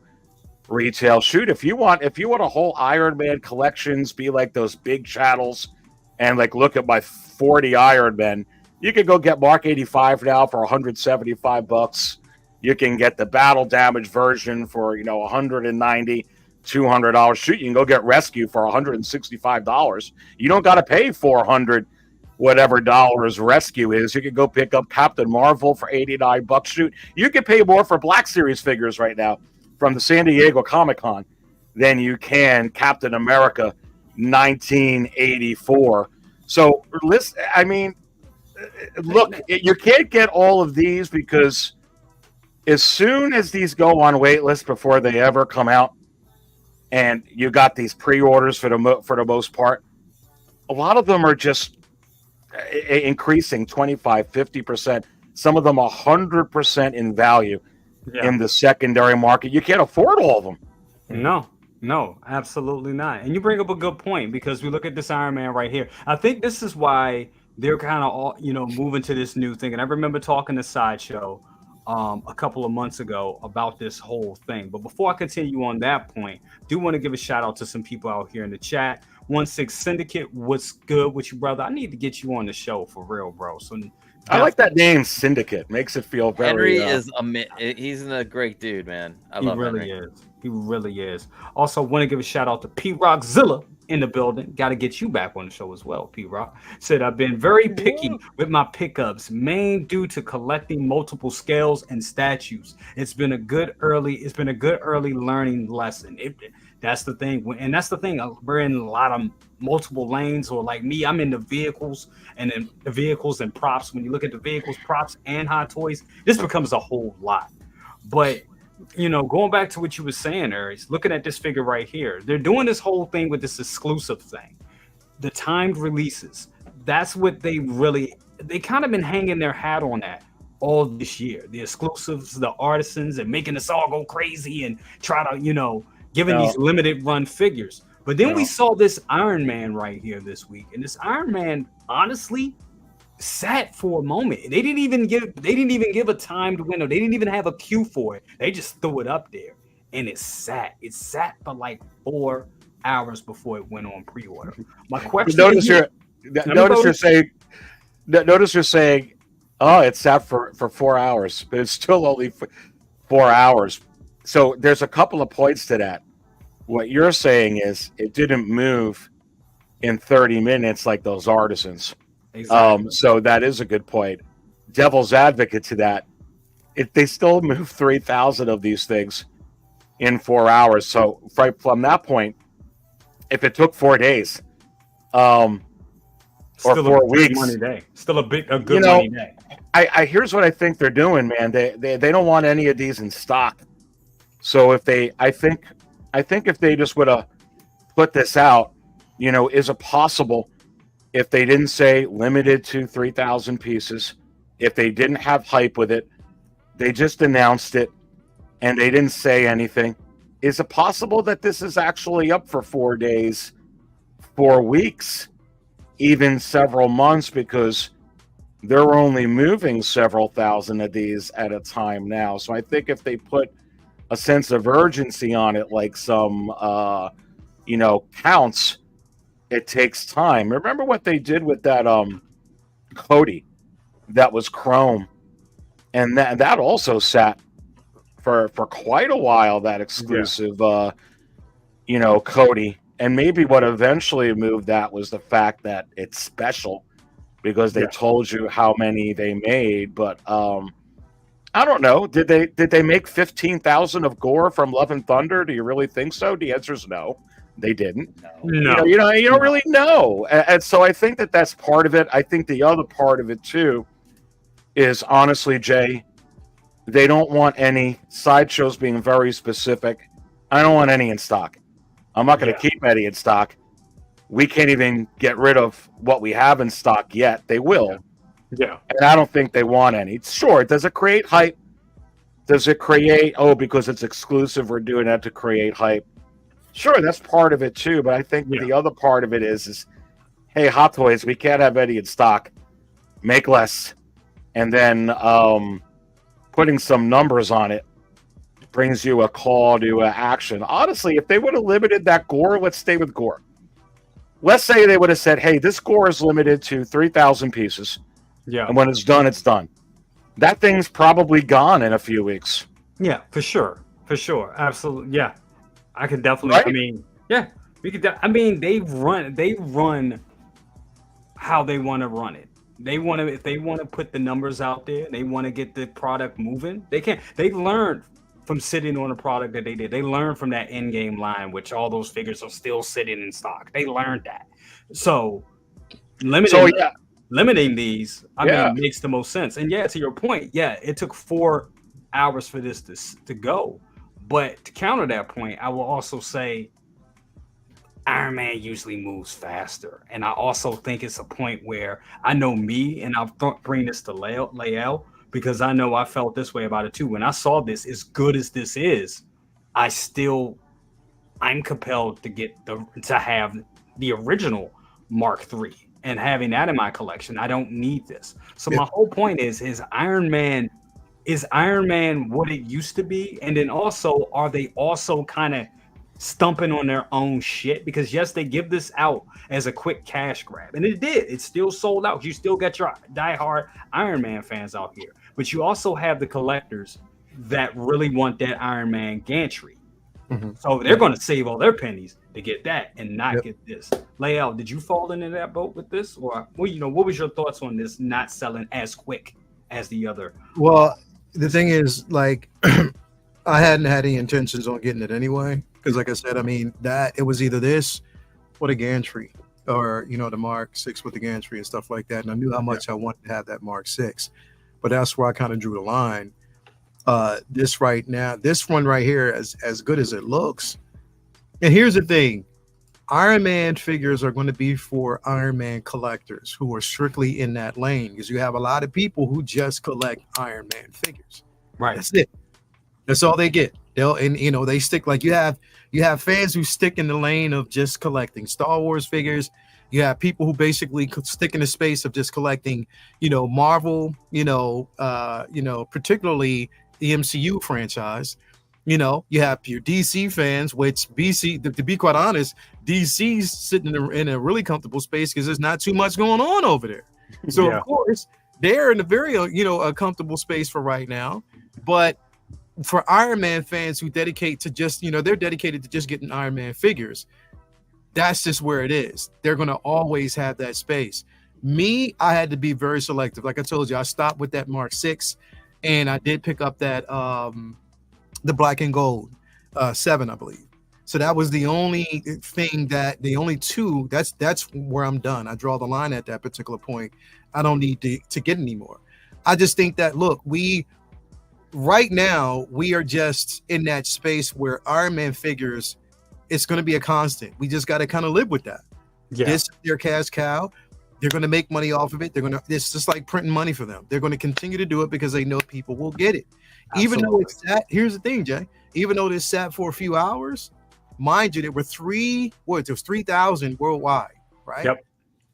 retail. Shoot, if you want a whole Iron Man collections, be like those big channels, and like look at my 40 Iron Men, you can go get Mark 85 now for $175. You can get the battle damage version for $190, $200. Shoot, you can go get Rescue for $165. You don't got to pay $400 whatever dollars Rescue is. You can go pick up Captain Marvel for $89. Shoot, you can pay more for Black Series figures right now from the San Diego Comic-Con than you can Captain America 1984. So, listen, I mean, look, you can't get all of these because as soon as these go on wait list before they ever come out, and you got these pre-orders for the most part, a lot of them are just increasing 25, 50%, some of them 100% in value. In the secondary market. You can't afford all of them. No, absolutely not. And you bring up a good point, because we look at this Iron Man right here. I think this is why they're kind of all, moving to this new thing. And I remember talking to Sideshow a couple of months ago about this whole thing. But before I continue on that point, do want to give a shout out to some people out here in the chat. 16 Syndicate, what's good with you, brother? I need to get you on the show for real, bro. So I like that name, Syndicate. Makes it feel very. Henry he's a great dude, man. I love really Henry. is. He really is. Also, want to give a shout out to P Rockzilla in the building. Got to get you back on the show as well. P Rock said, I've been very picky with my pickups, main due to collecting multiple scales and statues. It's been a good early learning lesson. That's the thing. And that's the thing. We're in a lot of multiple lanes, or like me, I'm in the vehicles and then the vehicles and props. When you look at the vehicles, props, and hot toys, this becomes a whole lot. But going back to what you were saying, Aries, looking at this figure right here, they're doing this whole thing with this exclusive thing, the timed releases. That's what they kind of been hanging their hat on that all this year. The exclusives, the artisans, and making us all go crazy and try to, giving these limited run figures. But then we saw this Iron Man right here this week, and this Iron Man, honestly, sat for a moment. They didn't even give a timed window. They didn't even have a queue for it. They just threw it up there, and it sat. It sat for like 4 hours before it went on pre-order. My question. Notice you're saying, oh, it sat for 4 hours, but it's still only 4 hours. So there's a couple of points to that. What you're saying is it didn't move in 30 minutes like those artisans. Exactly. So that is a good point. Devil's advocate to that, if they still move 3,000 of these things in 4 hours. So from that point, if it took 4 days, or 4 weeks, money day. Still a good money day. I here's what I think they're doing, man. They don't want any of these in stock. So I think if they just would have put this out, is it possible? If they didn't say limited to 3,000 pieces, if they didn't have hype with it, they just announced it and they didn't say anything. Is it possible that this is actually up for 4 days, 4 weeks, even several months, because they're only moving several thousand of these at a time now? So I think if they put a sense of urgency on it, like some, counts, it takes time. Remember what they did with that Cody that was chrome, and that also sat for quite a while, that exclusive Cody. And maybe what eventually moved that was the fact that it's special because they told you how many they made. But I don't know, did they make 15,000 of gore from Love and Thunder? Do you really think so? The answer is no. They didn't. No. You don't really know. And so I think that's part of it. I think the other part of it too is, honestly, Jay, they don't want any sideshows, being very specific. I don't want any in stock. I'm not going to keep any in stock. We can't even get rid of what we have in stock yet. They will. Yeah. And I don't think they want any. Sure, does it create hype? Does it create, because it's exclusive, we're doing that to create hype? Sure, that's part of it too, but I think the other part of it is, hey, Hot Toys, we can't have any in stock. Make less. And then putting some numbers on it brings you a call to action. Honestly, if they would have limited that gore, let's stay with gore. Let's say they would have said, hey, this gore is limited to 3,000 pieces. Yeah. And when it's done, it's done. That thing's probably gone in a few weeks. Yeah, for sure. Absolutely. Yeah. I could definitely. Right? We could. They run how they want to run it. If they want to put the numbers out there, they want to get the product moving. They can. They learned from sitting on a product that they did. They learned from that in-game line, which all those figures are still sitting in stock. They learned that. So limiting these, makes the most sense. And to your point, it took 4 hours for this to go. But to counter that point, I will also say Iron Man usually moves faster. And I also think it's a point where I know me, and I'll bring this to Lael, because I know I felt this way about it too. When I saw this, as good as this is, I'm compelled to have the original Mark III. And having that in my collection, I don't need this. So my whole point is Iron Man what it used to be? And then also, are they also kind of stumping on their own shit, because yes, they give this out as a quick cash grab, and it did. It still sold out. You still got your diehard Iron Man fans out here, but you also have the collectors that really want that Iron Man gantry. So they're going to save all their pennies to get that and not get this. Layout, did you fall into that boat with this, or well, you know, what was your thoughts on this not selling as quick as the other? Well, the thing is, like, I hadn't had any intentions on getting it anyway, because like I said, I mean, that it was either this or the gantry, or you know, the Mark 6 with the gantry and stuff like that, and I knew how much I wanted to have that Mark 6, but that's where I kind of drew the line. This right now, this one right here, as good as it looks. And here's the thing: Iron Man figures are going to be for Iron Man collectors who are strictly in that lane, because you have a lot of people who just collect Iron Man figures. Right. That's it. That's all they get. And you know, they stick, like you have fans who stick in the lane of just collecting Star Wars figures. You have people who basically stick in the space of just collecting, you know, Marvel, particularly the MCU franchise. You know, you have your DC fans, which to be quite honest, DC's sitting in a really comfortable space because there's not too much going on over there. So of course they're in a very, a comfortable space for right now. But for Iron Man fans who dedicate to just, they're dedicated to just getting Iron Man figures, that's just where it is. They're going to always have that space. Me, I had to be very selective. Like I told you, I stopped with that Mark 6, and I did pick up that the black and gold 7, I believe. So that was the only thing the only two, that's where I'm done. I draw the line at that particular point. I don't need to get any more. I just think that, look, right now, we are just in that space where Iron Man figures, it's going to be a constant. We just got to kind of live with that. Yeah. This is their cash cow. They're going to make money off of it. It's just like printing money for them. They're going to continue to do it because they know people will get it. Absolutely. Even though it's sat, here's the thing, Jay, even though this sat for a few hours, mind you, there were 3,000 worldwide, right? Yep.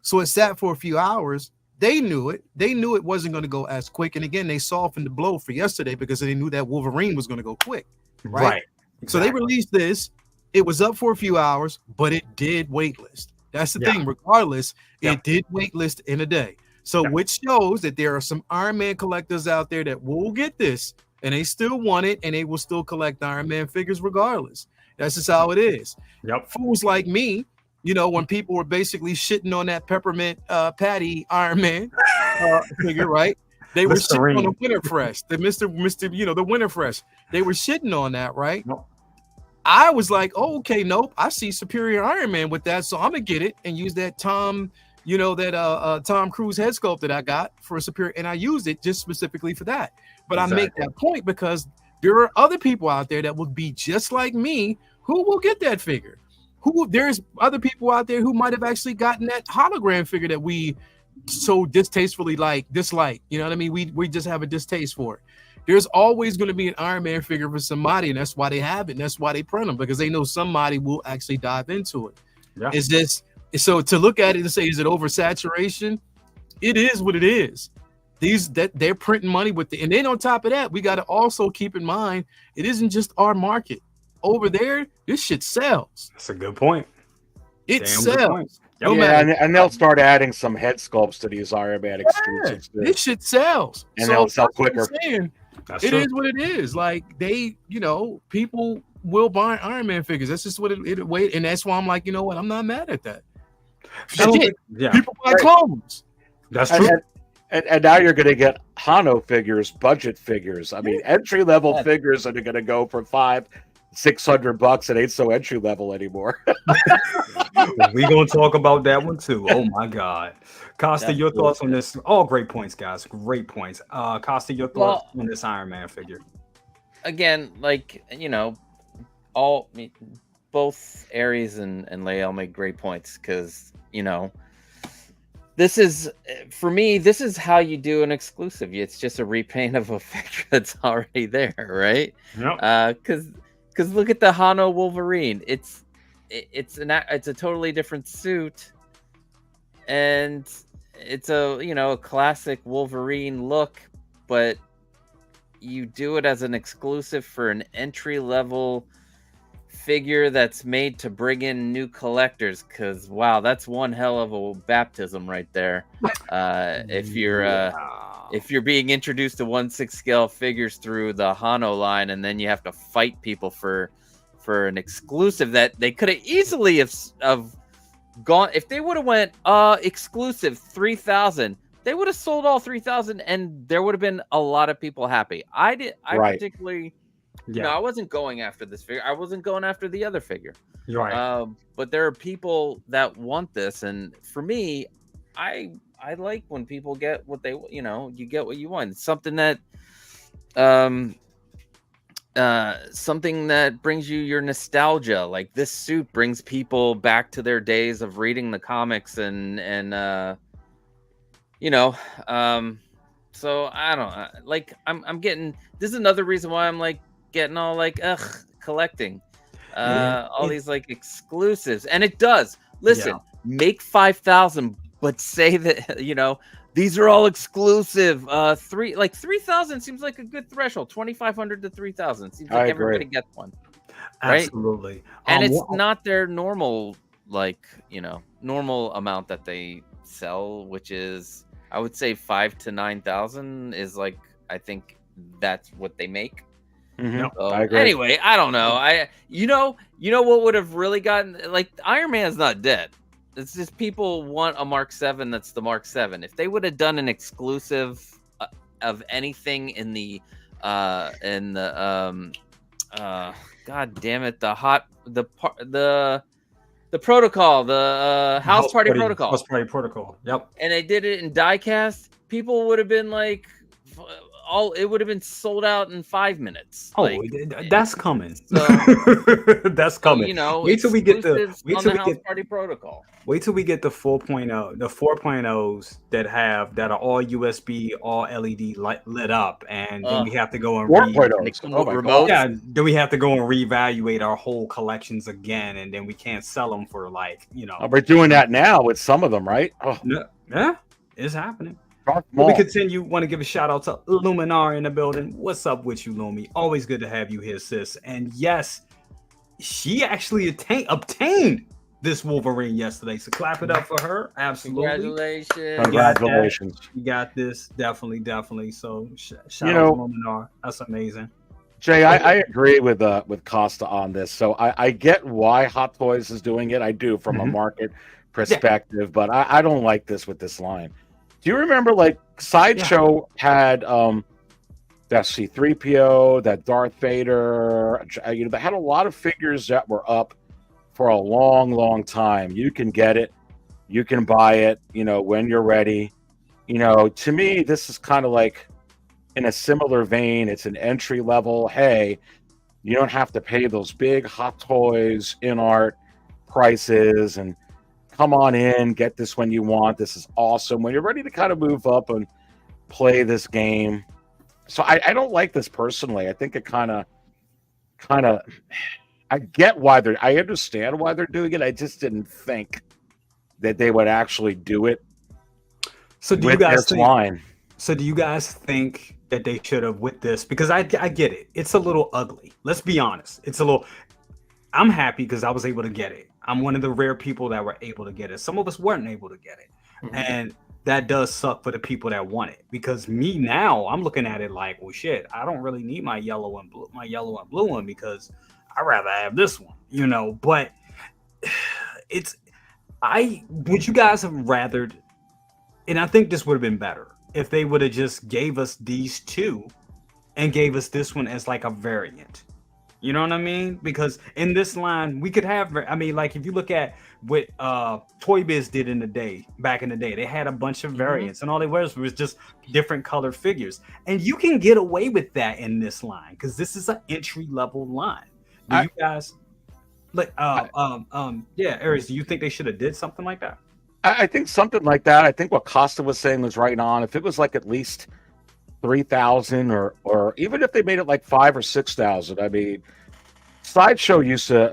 So it sat for a few hours. They knew it. They knew it wasn't going to go as quick. And again, they softened the blow for yesterday because they knew that Wolverine was going to go quick. Right. Exactly. So they released this. It was up for a few hours, but it did waitlist. That's the thing. Regardless, it did waitlist in a day. So which shows that there are some Iron Man collectors out there that will get this and they still want it and they will still collect Iron Man figures regardless. That's just how it is. Yep. Fools like me, when people were basically shitting on that peppermint patty Iron Man figure, right? They were shitting on the Winter Fresh, the the Winter Fresh. They were shitting on that, right? Nope. I was like, oh, okay, nope. I see Superior Iron Man with that, so I'm gonna get it and use that Tom Cruise head sculpt that I got for a Superior, and I used it just specifically for that. But I make that point because there are other people out there that will be just like me who will get that figure. There's other people out there who might have actually gotten that hologram figure that we so distastefully dislike. You know what I mean? We just have a distaste for it. There's always going to be an Iron Man figure for somebody, and that's why they have it, and that's why they print them, because they know somebody will actually dive into it. Yeah. So to look at it and say, is it oversaturation? It is what it is. They're printing money with it. And then on top of that, we got to also keep in mind, it isn't just our market. Over there, this shit sells. That's a good point. It sells. And they'll start adding some head sculpts to these Iron Man exclusives. This shit sells. And they'll sell quicker. It is what it is. Like people will buy Iron Man figures. That's just what it wait. And that's why I'm like, you know what? I'm not mad at that. People buy clones. That's true. And now you're going to get Hano figures, budget figures. I mean, entry level figures are going to go for $500-600. It ain't so entry level anymore. We're going to talk about that one too. Oh my God. Costa, your thoughts on this? All great points, guys. Great points. Costa, your thoughts on this Iron Man figure? Again, both Aries and Lael make great points because, this is, for me, this is how you do an exclusive. It's just a repaint of a figure that's already there, right? Yep. Because look at the Hano Wolverine. It's a totally different suit, and it's a classic Wolverine look, but you do it as an exclusive for an entry level figure that's made to bring in new collectors, because wow, that's one hell of a baptism right there. If you're being introduced to 1/6 scale figures through the Hano line, and then you have to fight people for an exclusive that they could have easily have gone, if they would have went exclusive 3,000, they would have sold all 3,000, and there would have been a lot of people happy. Particularly, I wasn't going after this figure. I wasn't going after the other figure. Right. But there are people that want this, and for me, I like when people get what they, you get what you want. It's something that something that brings you your nostalgia. Like this suit brings people back to their days of reading the comics and so I don't like, I'm getting, this is another reason why I'm like getting all like collecting all these like exclusives. And it does, listen, make 5,000, but say that these are all exclusive. 3,000 seems like a good threshold. 2,500 to 3,000 seems like everybody gets one, right? Absolutely. And it's not their normal normal amount that they sell, which is, I would say 5,000 to 9,000 is like, I think that's what they make. Mm-hmm. So, I agree. anyway, I don't know. You know what would have really gotten, like, Iron Man's not dead. It's just people want a Mark 7 that's the Mark 7. If they would have done an exclusive of anything in the god damn it, the protocol, the house party protocol. House party protocol. Yep. And they did it in diecast, people would have been like, it would have been sold out in 5 minutes. Oh, like, that's coming. So, that's coming. Wait till we get the party protocol. Wait till we get the 4.0, the 4.0s that are all USB, all LED lit up, and then we have to go and remote. Yeah, then we have to go and reevaluate our whole collections again, and then we can't sell them for We're doing that now with some of them, right? Oh. Yeah, it's happening. We continue. Want to give a shout out to Luminar in the building. What's up with you, Lumi? Always good to have you here, sis. And yes, she actually obtained this Wolverine yesterday. So clap it up for her. Absolutely. Congratulations. You got this. Definitely. So shout out to Luminar. That's amazing. Jay, I agree with Costa on this. So I get why Hot Toys is doing it. I do from a market perspective, but I don't like this with this line. Do you remember, like, Sideshow had that C-3PO, that Darth Vader? They had a lot of figures that were up for a long, long time. You can get it, you can buy it, when you're ready. To me, this is kind of like in a similar vein. It's an entry level. Hey, you don't have to pay those big Hot Toys in art prices and come on in, get this when you want. This is awesome. When you're ready to kind of move up and play this game. So I don't like this personally. I think it kind of, I get why I understand why they're doing it. I just didn't think that they would actually do it. So do you guys think that they should have with this? Because I get it. It's a little ugly. Let's be honest. I'm happy because I was able to get it. I'm one of the rare people that were able to get it. Some of us weren't able to get it. Mm-hmm. And that does suck for the people that want it. Because me now, I'm looking at it like, well, shit, I don't really need my yellow and blue one because I'd rather have this one, But would you guys have rathered, and I think this would have been better if they would have just gave us these two and gave us this one as like a variant. You know what I mean? Because in this line, we could have, like if you look at what Toy Biz did back in the day, they had a bunch of variants and all they was just different colored figures. And you can get away with that in this line because this is an entry level line. You guys, Aries, do you think they should have did something like that? I think something like that. I think what Costa was saying was right on. If it was like at least 3,000 or even if they made it like 5,000 or 6,000. I mean, Sideshow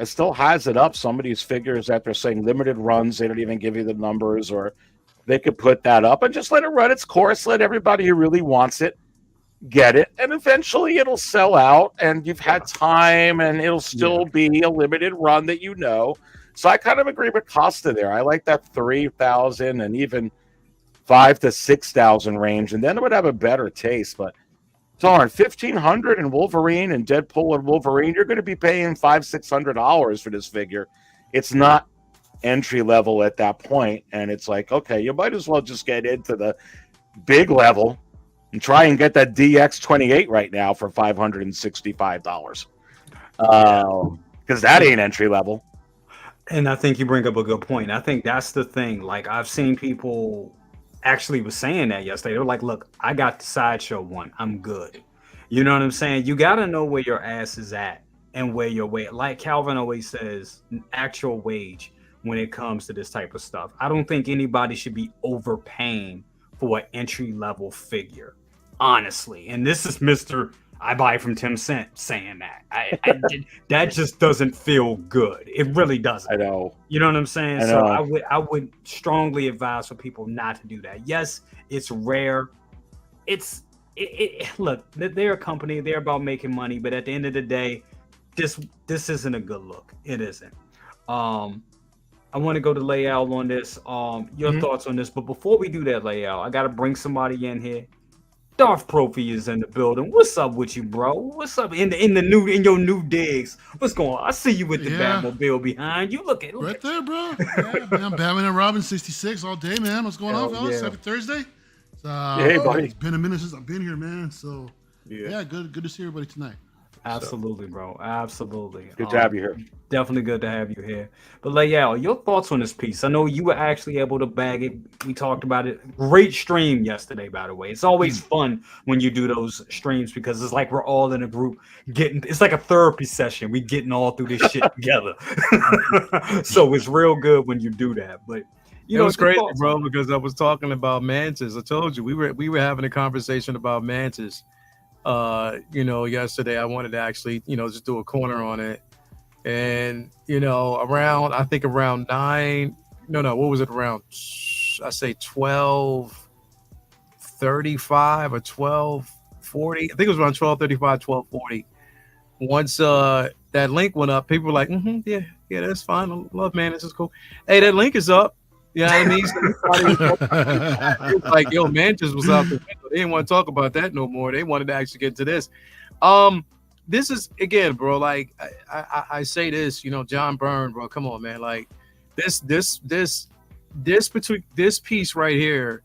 still has it up. Some of these figures that they're saying limited runs, they don't even give you the numbers, or they could put that up and just let it run its course. Let everybody who really wants it get it, and eventually it'll sell out, and you've had time, and it'll still be a limited run that you know. So I kind of agree with Costa there. I like that 3,000 and even 5,000 to 6,000 range, and then it would have a better taste. But darn, 1,500 in Wolverine and Deadpool and Wolverine, you're going to be paying $500-$600 for this figure. It's not entry level at that point, and it's like, okay, you might as well just get into the big level and try and get that DX28 right now for $565, because that ain't entry level. And I think you bring up a good point. I think that's the thing. Like, I've seen people actually was saying that yesterday. They were like, look, I got the Sideshow one. I'm good. You know what I'm saying? You got to know where your ass is at and where your weight. Like Calvin always says, actual wage when it comes to this type of stuff. I don't think anybody should be overpaying for an entry-level figure, honestly. And this is Mr. I buy from Tim Cent saying that. That just doesn't feel good. It really doesn't. I know. You know what I'm saying? So I would strongly advise for people not to do that. Yes, it's rare. Look, they're a company. They're about making money. But at the end of the day, this isn't a good look. It isn't. I want to go to Layout on this. Your thoughts on this. But before we do that, Layout, I got to bring somebody in here. Darth Profi is in the building. What's up with you, bro? What's up in your new digs? What's going on? I see you with the Batmobile behind you. Look right there, bro. Yeah, man, Batman and Robin 66 all day, man. What's going on, fellas? Happy Thursday. Hey, buddy. It's been a minute since I've been here, man. So yeah, good to see everybody tonight. Absolutely, bro. Absolutely. Good to have you here. Definitely good to have you here. But Layal, your thoughts on this piece? I know you were actually able to bag it. We talked about it. Great stream yesterday, by the way. It's always fun when you do those streams because it's like we're all in a group it's like a therapy session. We getting all through this shit together. So it's real good when you do that. But you know, it's crazy, bro, because I was talking about Mantis. I told you we were having a conversation about Mantis. Yesterday I wanted to actually, just do a corner on it. And, around 9, what was it around? I say 12:35 or 12:40. I think it was around 12:35, 12:40. Once that link went up, people were like, yeah, that's fine. I love Mantis, is cool. Hey, that link is up. You know what I mean? It was like, yo, Mantis was out the window. They didn't want to talk about that no more. They wanted to actually get to this. This is, again, bro, like, I say this, John Byrne, bro, come on, man. Like, this piece right here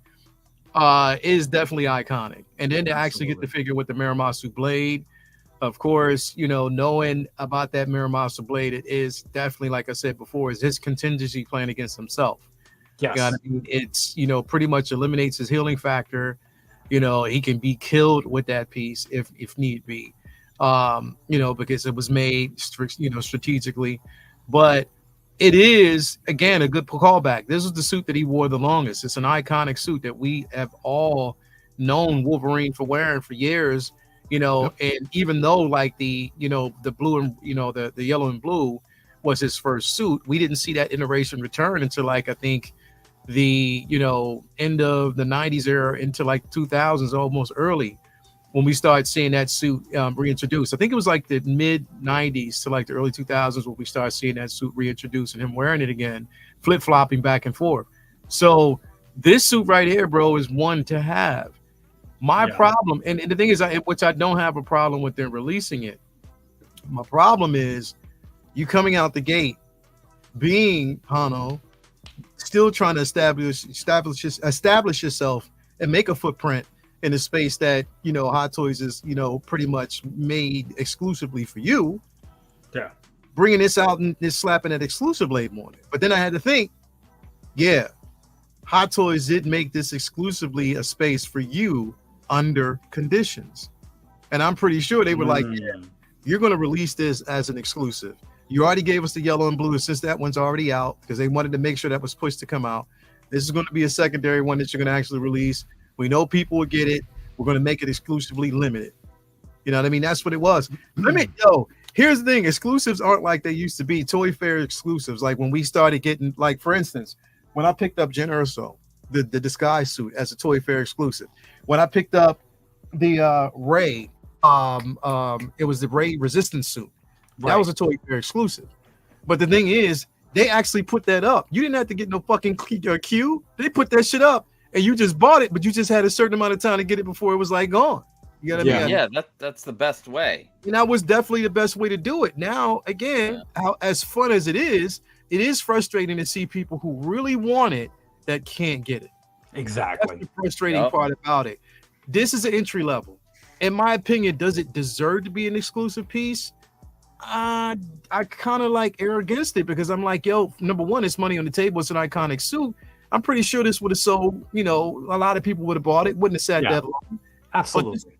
is definitely iconic. And then to actually get the figure with the Muramasu blade, of course, knowing about that Muramasu blade, it is definitely, like I said before, is his contingency plan against himself. Yes. It's, pretty much eliminates his healing factor. He can be killed with that piece if need be, because it was made, strategically. But it is, again, a good callback. This is the suit that he wore the longest. It's an iconic suit that we have all known Wolverine for wearing for years, and even though like the blue and, the yellow and blue was his first suit, we didn't see that iteration return until like, I think, the end of the 90s era into like 2000s, almost early, when we started seeing that suit reintroduced. I think it was like the mid 90s to like the early 2000s when we started seeing that suit reintroduced and him wearing it again, flip-flopping back and forth. So this suit right here, bro, is one to have. My problem, and the thing is, which I don't have a problem with them releasing it. My problem is you coming out the gate being Hano, still trying to establish yourself and make a footprint in a space that Hot Toys is pretty much made exclusively for you. Yeah, bringing this out and just slapping that exclusive label on it. But then I had to think, Hot Toys did make this exclusively a space for you under conditions, and I'm pretty sure they were like, you're going to release this as an exclusive. You already gave us the yellow and blue since that one's already out, because they wanted to make sure that was pushed to come out. This is going to be a secondary one that you're going to actually release. We know people will get it. We're going to make it exclusively limited. You know what I mean? That's what it was. Here's the thing. Exclusives aren't like they used to be. Toy Fair exclusives. Like when we started getting, like, for instance, when I picked up Jen Erso, the disguise suit as a Toy Fair exclusive. When I picked up the Ray. It was the Ray Resistance suit. That Right. was a Toy Fair exclusive. But the thing is, they actually put that up. You didn't have to get no fucking queue. They put that shit up, and you just bought it, but you just had a certain amount of time to get it before it was like gone. You know what I mean? Yeah, that's the best way. And that was definitely the best way to do it. Now, again, how as fun as it is frustrating to see people who really want it that can't get it. Exactly. That's the frustrating part about it. This is an entry level. In my opinion, does it deserve to be an exclusive piece? I kind of like err against it because I'm like, yo, number one, it's money on the table. It's an iconic suit. I'm pretty sure this would have sold, a lot of people would have bought it. Wouldn't have sat that long. Absolutely.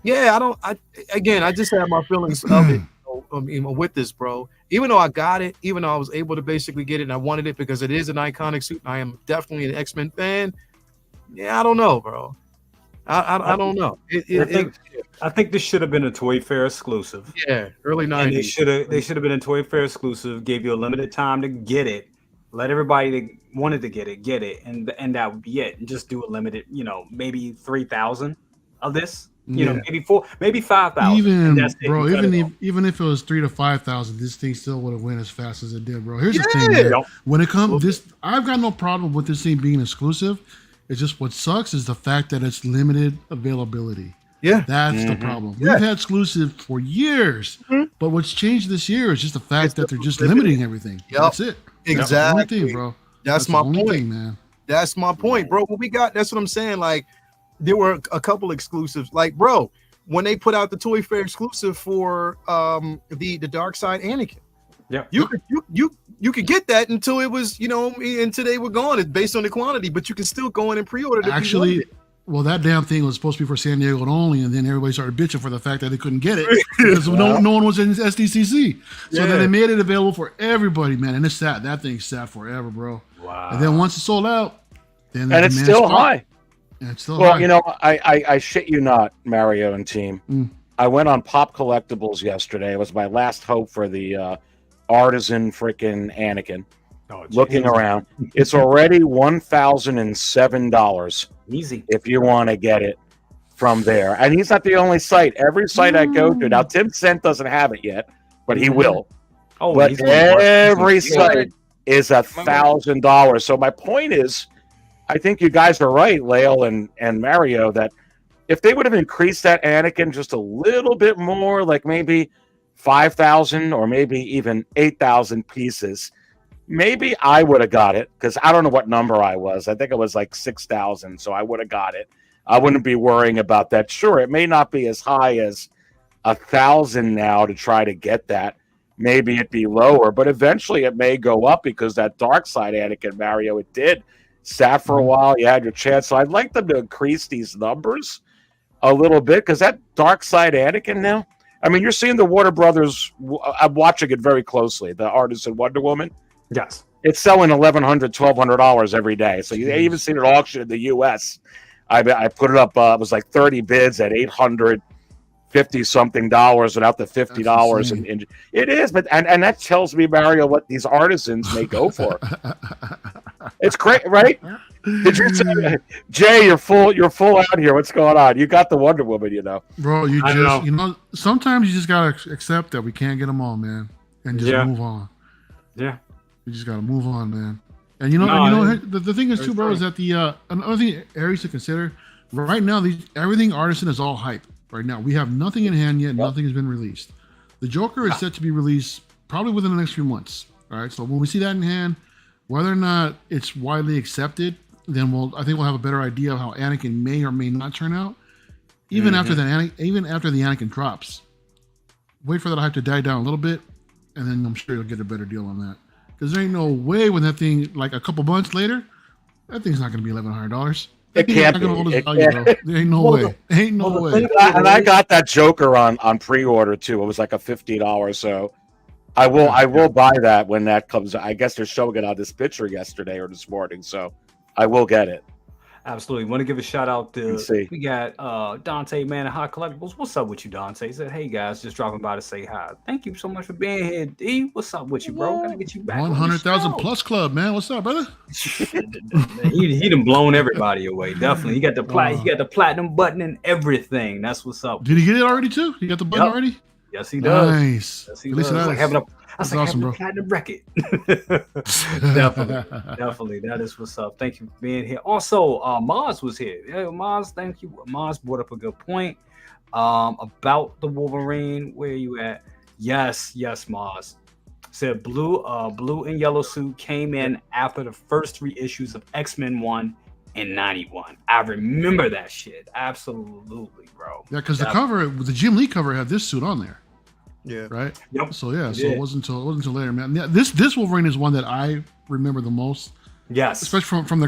I just have my feelings of it with this, bro. Even though I got it, even though I was able to basically get it and I wanted it because it is an iconic suit and I am definitely an X-Men fan. Yeah, I don't know, bro. I don't know. I think this should have been a Toy Fair exclusive. Yeah, early 90s. And they should have been a Toy Fair exclusive, gave you a limited time to get it. Let everybody that wanted to get it, and that would be it. And just do a limited, maybe 3,000 of this. Maybe 5,000. Even if it was 3,000 to 5,000, this thing still would have went as fast as it did, bro. Here's the thing, man. When it comes this, I've got no problem with this thing being exclusive. It's just what sucks is the fact that it's limited availability. Yeah, that's the problem. We've had exclusive for years, but what's changed this year is just the fact that they're just limiting everything. That's it. Exactly, that's the only thing, bro. That's my point, thing, man. That's my point, bro. What we got? That's what I'm saying. Like, there were a couple exclusives. Like, bro, when they put out the Toy Fair exclusive for the Dark Side Anakin, you could get that until it was, until they were gone. It's based on the quantity, but you can still go in and pre-order it. Actually, well, that damn thing was supposed to be for San Diego only, and then everybody started bitching for the fact that they couldn't get it because no one was in SDCC. So then they made it available for everybody, man. And it's sat. That thing sat forever, bro. Wow. And then once it's sold out, then and it's still high. And it's still high. I shit you not, Mario and team. I went on Pop Collectibles yesterday. It was my last hope for the artisan freaking Anakin. Looking around, it's already $1,007. Easy if you want to get it from there. And he's not the only site. Every site I go to now, Tim Cent doesn't have it yet, but he will. But every site is $1,000. So my point is, I think you guys are right, Lael and Mario, that if they would have increased that Anakin just a little bit more, like maybe 5,000 or maybe even 8,000 pieces, maybe I would have got it, because I don't know what number I was. I think it was like 6,000, so I would have got it. I wouldn't be worrying about that. Sure, it may not be as high as 1,000 now to try to get that. Maybe it'd be lower, but eventually it may go up because that Dark Side Anakin, Mario, it did. Sat for a while, you had your chance. So I'd like them to increase these numbers a little bit, because that Dark Side Anakin now, I mean, you're seeing the Warner Brothers, I'm watching it very closely, the artist in Wonder Woman. Yes. It's selling $1,100, $1,200 every day. So you even seen it auction in the U.S. I put it up, it was like 30 bids at $850 something without the $50. And it is, but and that tells me, Mario, what these artisans may go for. It's great, right? Did you say, Jay, you're full out here. What's going on? You got the Wonder Woman, Bro, sometimes you just gotta accept that we can't get them all, man, and just move on. Yeah. You just gotta move on, man. And the thing is too, bro, is that another thing areas to consider right now, everything artisan is all hype right now. We have nothing in hand yet. Nothing has been released. The Joker is set to be released probably within the next few months. All right, so when we see that in hand, whether or not it's widely accepted, then I think we'll have a better idea of how Anakin may or may not turn out. Even after the Anakin drops, wait for that hype to die down a little bit, and then I'm sure you'll get a better deal on that. Because there ain't no way when that thing, like a couple months later, that thing's not going to be $1,100. It can't be. There ain't no way. Ain't no way. And I got that Joker on pre-order too. It was like a $50. So I will buy that when that comes. I guess they're showing it on this picture yesterday or this morning. So I will get it. Absolutely. Want to give a shout out to see. we got Dante, man, at Hot Collectibles. What's up with you, Dante? He said, hey guys, just dropping by to say hi. Thank you so much for being here, D. What's up with you, bro? Gotta get you back. 100,000 plus club, man. What's up, brother? he done blown everybody away. Definitely. He got the he got the platinum button and everything. That's what's up. Did he get it already too? He got the button already? Yes, he does. Nice. Yes, he does. Like having a platinum record. Definitely. That is what's up. Thank you for being here. Also, Maz was here. Yeah, Maz, thank you. Maz brought up a good point about the Wolverine. Where you at? Yes, Maz. Said blue and yellow suit came in after the first 3 issues of X-Men 1 in 91. I remember that shit. Absolutely, bro. Yeah, because the Jim Lee cover had this suit on there. Yeah. Right. Yep. So it wasn't until later, man. Yeah, this Wolverine is one that I remember the most. Yes. Especially from the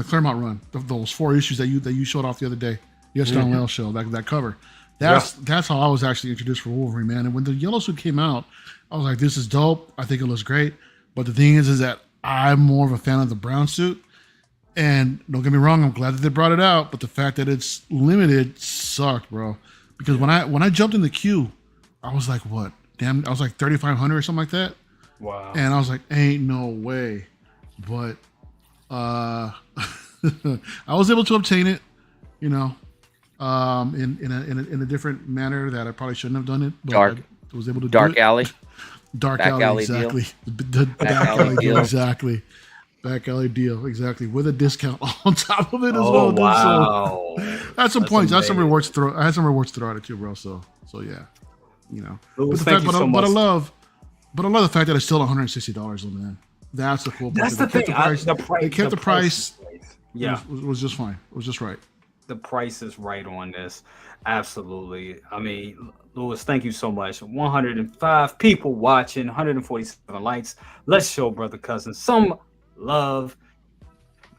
Claremont run, those 4 issues that you showed off the other day. Yes, John Wales show that cover. That's how I was actually introduced for Wolverine, man. And when the yellow suit came out, I was like, this is dope. I think it looks great. But the thing is that I'm more of a fan of the brown suit. And don't get me wrong, I'm glad that they brought it out. But the fact that it's limited sucked, bro. Because when I jumped in the queue, I was like, what? Damn, I was like 3,500 or something like that. Wow. And I was like, ain't no way. But I was able to obtain it, you know, in a different manner that I probably shouldn't have done it. But I was able to Dark do it. Alley. Dark Back alley, exactly. The back alley deal, exactly. Back alley deal, exactly, with a discount on top of it as well. Wow. So, I had some points. I had some rewards to throw. I had some rewards to throw at it too, bro. So yeah, you know. But I love the fact that it's still $160, man. That's the cool part. That's the thing. They kept the price. Yeah, it was just fine. It was just right. The price is right on this. Absolutely. I mean, Louis, thank you so much. 105 people watching, 147 likes. Let's show brother cousin some love.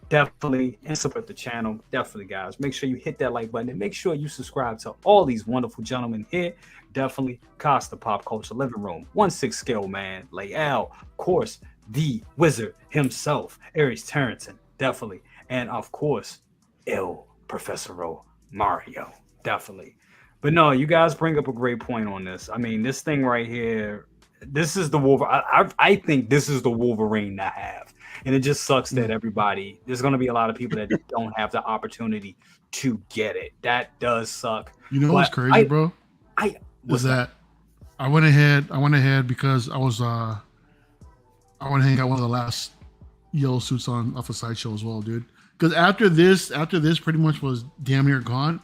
Definitely, and support the channel. Definitely, guys. Make sure you hit that like button and make sure you subscribe to all these wonderful gentlemen here. Definitely, Costa Pop Culture Living Room, 1/6ScaleMan, Layal, of course, the wizard himself, Aries Terrenton, definitely, and of course, El Professoro Mario, definitely. But no, you guys bring up a great point on this. I mean, this thing right here, this is the Wolverine. I think this is the Wolverine to have. And it just sucks that there's going to be a lot of people that don't have the opportunity to get it. That does suck. You know what's crazy, bro? I went ahead because I went ahead and got one of the last yellow suits off a sideshow as well, dude. Because after this pretty much was damn near gone,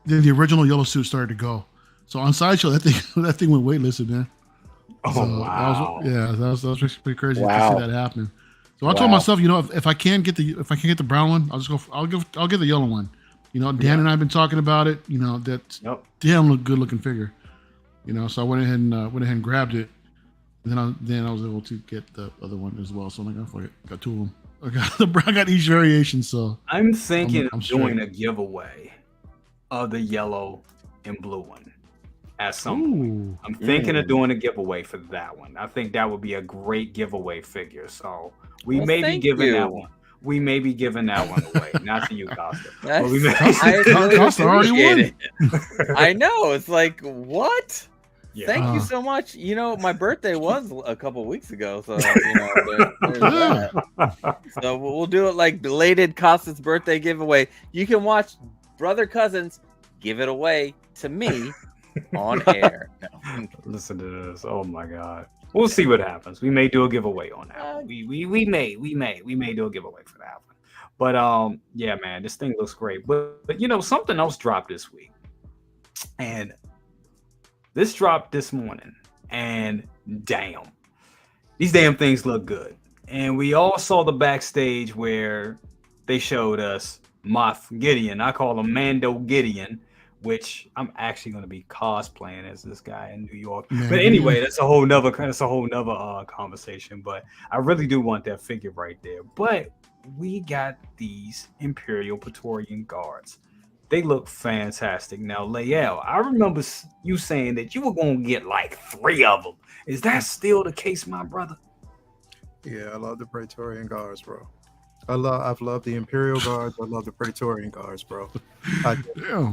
then the original yellow suit started to go. So on sideshow, that thing went waitlisted, man. Oh, so wow. That was pretty crazy to see that happen. So I told myself, you know, if I can't get the brown one, I'll get the yellow one. You know, Dan and I have been talking about it. You know, that's damn good looking figure. You know, so I went ahead and grabbed it, and then I was able to get the other one as well. So I'm like, oh fuck it, got 2 of them. I got each variation. So I'm thinking of doing a giveaway of the yellow and blue one at some point. I'm thinking of doing a giveaway for that one. I think that would be a great giveaway figure. So we may be giving that one. We may be giving that one away. Not to you, Costa. Costa already won. I know. It's like, what? Yeah. Thank you so much. You know, my birthday was a couple weeks ago, so you know, there's that. So we'll do it like belated Costa's birthday giveaway. You can watch brother cousins give it away to me on air. No. Listen to this. Oh my god. We'll see what happens. We may do a giveaway on that. We may do a giveaway for that one. But yeah, man, this thing looks great. But you know, something else dropped this week. And this dropped this morning. And damn. These damn things look good. And we all saw the backstage where they showed us Moff Gideon. I call him Mando Gideon, which I'm actually going to be cosplaying as this guy in New York. But anyway, that's a whole nother conversation. But I really do want that figure right there. But we got these Imperial Praetorian Guards. They look fantastic. Now, Layel, I remember you saying that you were going to get like 3 of them. Is that still the case, my brother? Yeah, I love the Praetorian Guards, bro. I've loved the Imperial Guards. I love the Praetorian Guards, bro. Yeah.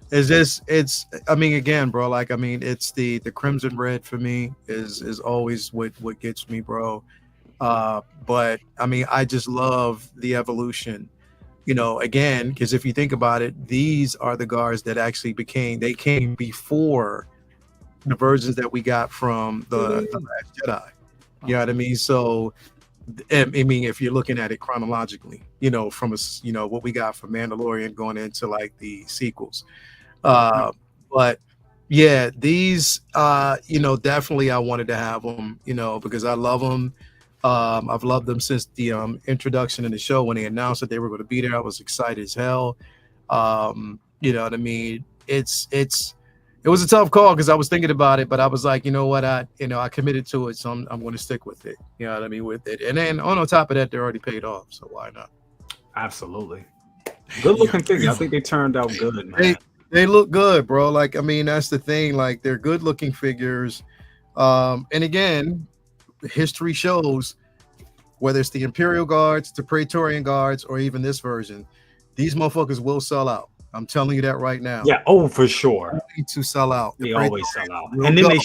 It's I mean, again, bro, like, I mean, it's the crimson red for me is always what gets me, bro. But I mean, I just love the evolution, you know, again, because if you think about it, these are the guards that actually came before the versions that we got from the Last Jedi. You know what I mean? So I mean, if you're looking at it chronologically, you know, from what we got from Mandalorian going into like the sequels. But yeah, these you know, definitely I wanted to have them, you know, because I love them. I've loved them since the introduction in the show. When they announced that they were going to be there, I was excited as hell. You know what I mean? It was a tough call because I was thinking about it, but I was like, you know what, I committed to it, so I'm going to stick with it. You know what I mean, with it. And then on top of that, they're already paid off, so why not? Absolutely. Good looking figure. I think they turned out good, man. They look good, bro. Like, I mean, that's the thing. Like, they're good looking figures. And again, history shows, whether it's the Imperial Guards, the Praetorian Guards, or even this version, these motherfuckers will sell out. I'm telling you that right now. Yeah, oh, for sure. To sell out. They always sell out. And then they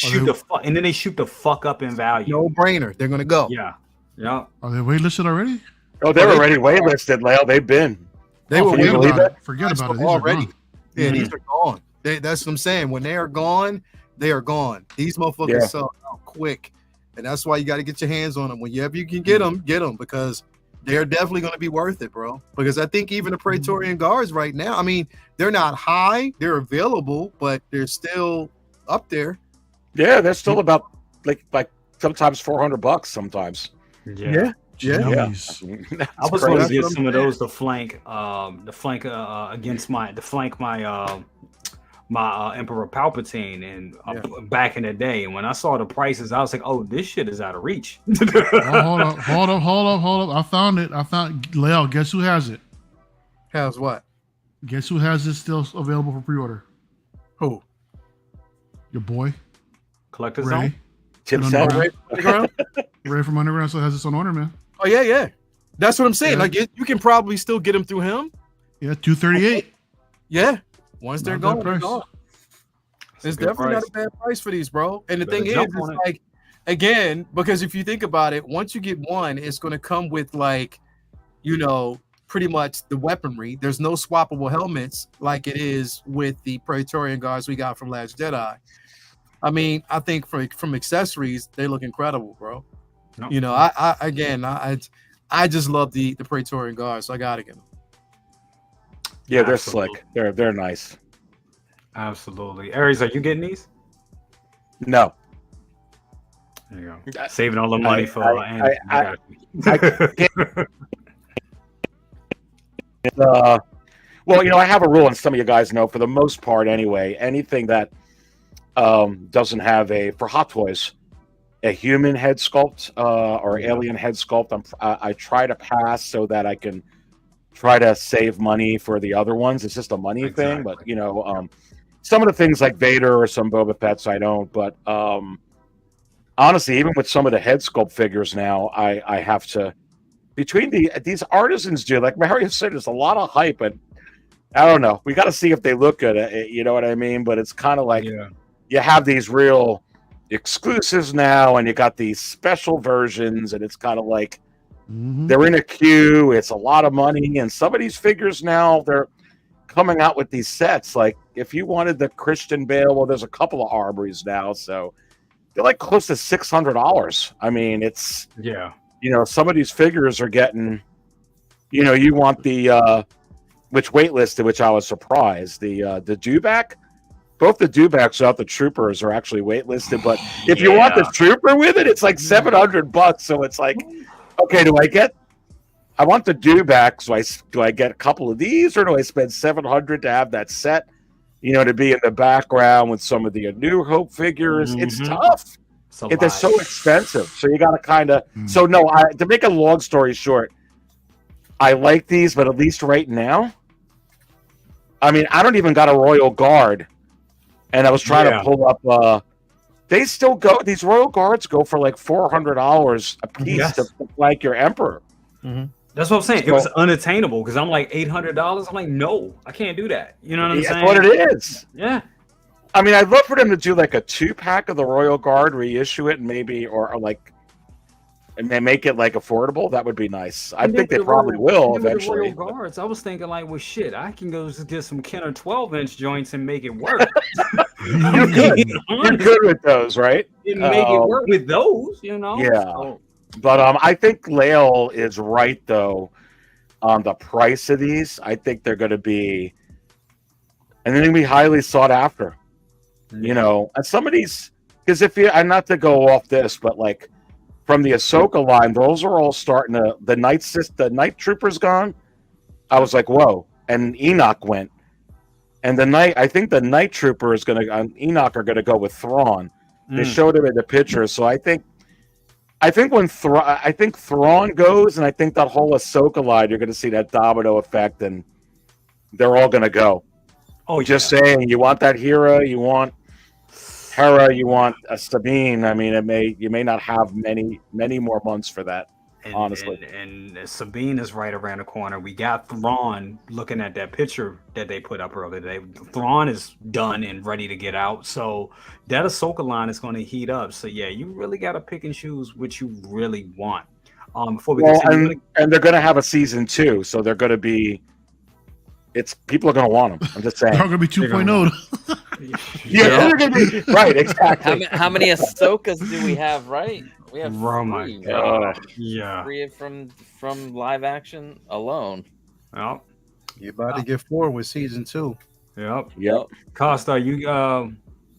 shoot the fuck up in value. No brainer. They're gonna go. Yeah. Yeah. Are they waitlisted already? Oh, they're already waitlisted, Lale. They've been. They were Forget about it. These already. Yeah, mm-hmm. these are gone. That's what I'm saying. When they are gone, they are gone. These motherfuckers sell out quick. And that's why you got to get your hands on them. Whenever you can get them, because they're definitely going to be worth it, bro. Because I think even the Praetorian Guards right now, I mean, they're not high, they're available, but they're still up there. Yeah, they're still about like sometimes $400 sometimes. Yeah. I was going to get some of those to flank against my Emperor Palpatine and back in the day. And when I saw the prices, I was like, "Oh, this shit is out of reach." Hold up! I found Lale. Guess who has it? Has what? Guess who has this still available for pre-order? Who? Your boy, Collector's Ray. Zone. Ray from Underground still has this on order, man. Oh yeah. That's what I'm saying. Like, you can probably still get them through him. Yeah, $238. Yeah. Once they're gone, they're gone. It's definitely not a bad price for these, bro. And the thing is, it's like, again, because if you think about it, once you get one, it's going to come with, like, you know, pretty much the weaponry. There's no swappable helmets like it is with the Praetorian Guards we got from Last Jedi. I mean, I think from accessories, they look incredible, bro. No. You know, I just love the Praetorian Guards, so I gotta get them. Yeah, they're slick. They're nice. Absolutely. Aries, are you getting these? No. There you go. Saving all the money for Andy. Well, you know, I have a rule, and some of you guys know, for the most part anyway, anything that doesn't have for Hot Toys, a human head sculpt or alien head sculpt, I try to pass so that I can try to save money for the other ones. It's just a money thing, but you know, some of the things like Vader or some Boba Fett's I don't, but honestly, even with some of the head sculpt figures now, I have to, between these artisans do, like Mario said, there's a lot of hype, and I don't know, we got to see if they look good, you know what I mean? But it's kind of like you have these real exclusives now, and you got these special versions, and it's kind of like they're in a queue. It's a lot of money, and some of these figures now, they're coming out with these sets. Like if you wanted the Christian Bale, well, there's a couple of Armories now, so they're like close to $600. I mean, it's you know, some of these figures are getting, you know, you want the which waitlisted, which I was surprised, the Dewback. Both the Dewbacks out the Troopers are actually waitlisted, but if you want the Trooper with it, it's like $700. So it's like, okay, I want the Dewback, so do I get a couple of these, or do I spend $700 to have that set, you know, to be in the background with some of the A New Hope figures? It's tough. They're so expensive, so you got to kind of. So no, to make a long story short, I like these, but at least right now, I mean, I don't even got a Royal Guard. And I was trying to pull up. They still go. These Royal Guards go for like $400 a piece to flank your Emperor. That's what I'm saying. So, It was unattainable because I'm like $800. I'm like, no, I can't do that. You know what I'm saying? That's what it is. Yeah. I mean, I'd love for them to do like a 2-pack of the Royal Guard, reissue it, and maybe or like, and then make it like affordable. That would be nice. I think they probably will eventually. The Royal Guards, I was thinking like, well, shit, I can go just get some Kenner 12-inch joints and make it work. You're good with those, right? You make it work with those, you know. Yeah. So, But I think Lael is right though on the price of these. I think they're going to be, and they're going to be highly sought after. You know, and some of these, because if you, and not to go off this, but like from the Ahsoka line, those are all starting to, the Night Trooper's gone. I was like, whoa. And Enoch went. And I think the Night Trooper is going to, Enoch are going to go with Thrawn. They showed him in the picture. So I think when Thrawn goes, and I think that whole Ahsoka line, you're going to see that domino effect, and they're all going to go. Oh, just saying, you want that Hera, you want Hera, you want a Sabine. I mean, you may not have many more months for that. Honestly, and Sabine is right around the corner. We got Thrawn. Looking at that picture that they put up earlier today, Thrawn is done and ready to get out. So that Ahsoka line is going to heat up. So yeah, you really got to pick and choose what you really want. Before we continue, and they're going to have a season 2, so they're going to be. People are going to want them. I'm just saying. They're going to be 2.0. Yeah, they're going to be right. Exactly. How many Ahsokas do we have? Right, we have 3. Oh my god! Yeah, 3 from live action alone. Yep. You're about to get 4 with season 2. Yep. Costa, you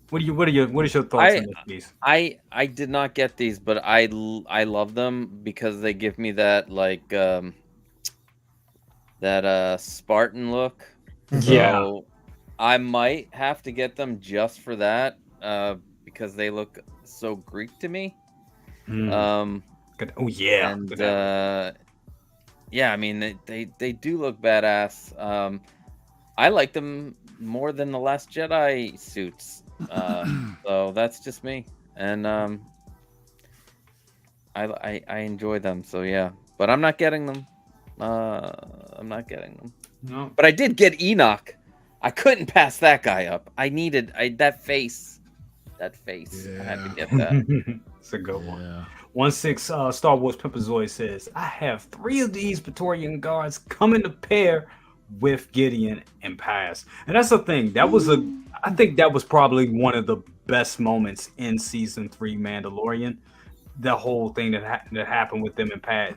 what is your thoughts on this piece? I did not get these, but I love them because they give me that like that Spartan look. Yeah. So I might have to get them just for that because they look so Greek to me. Oh yeah. And yeah, I mean they do look badass. I like them more than the Last Jedi suits. So that's just me. And I enjoy them, so yeah. But I'm not getting them. No. But I did get Enoch. I couldn't pass that guy up. I needed that face. That face. Yeah. I had to get that. It's a good one. Yeah. 16 Star Wars Pimpazoid says, I have 3 of these Praetorian guards coming to pair with Gideon and Pass. And that's the thing. I think that was probably one of the best moments in season 3 Mandalorian. The whole thing that happened with them and Pass,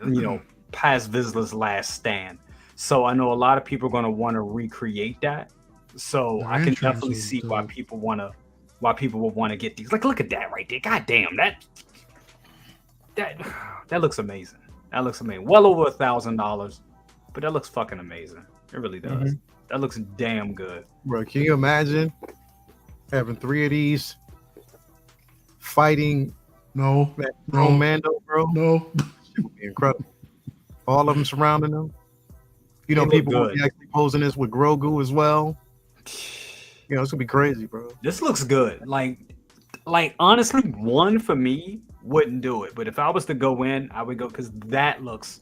Paz Vizsla's last stand. So I know a lot of people are going to want to recreate that. So I can definitely see why people would want to get these. Like, look at that right there. God damn, that looks amazing. That looks amazing. Well over $1,000, but that looks fucking amazing. It really does. Mm-hmm. That looks damn good. Bro, can you imagine having 3 of these fighting? No. Mando, bro. No. It would be incredible. All of them surrounding them. People will be actually posing this with Grogu as well. It's gonna be crazy, bro. This looks good. Like honestly, 1 for me wouldn't do it. But if I was to go in, I would go because that looks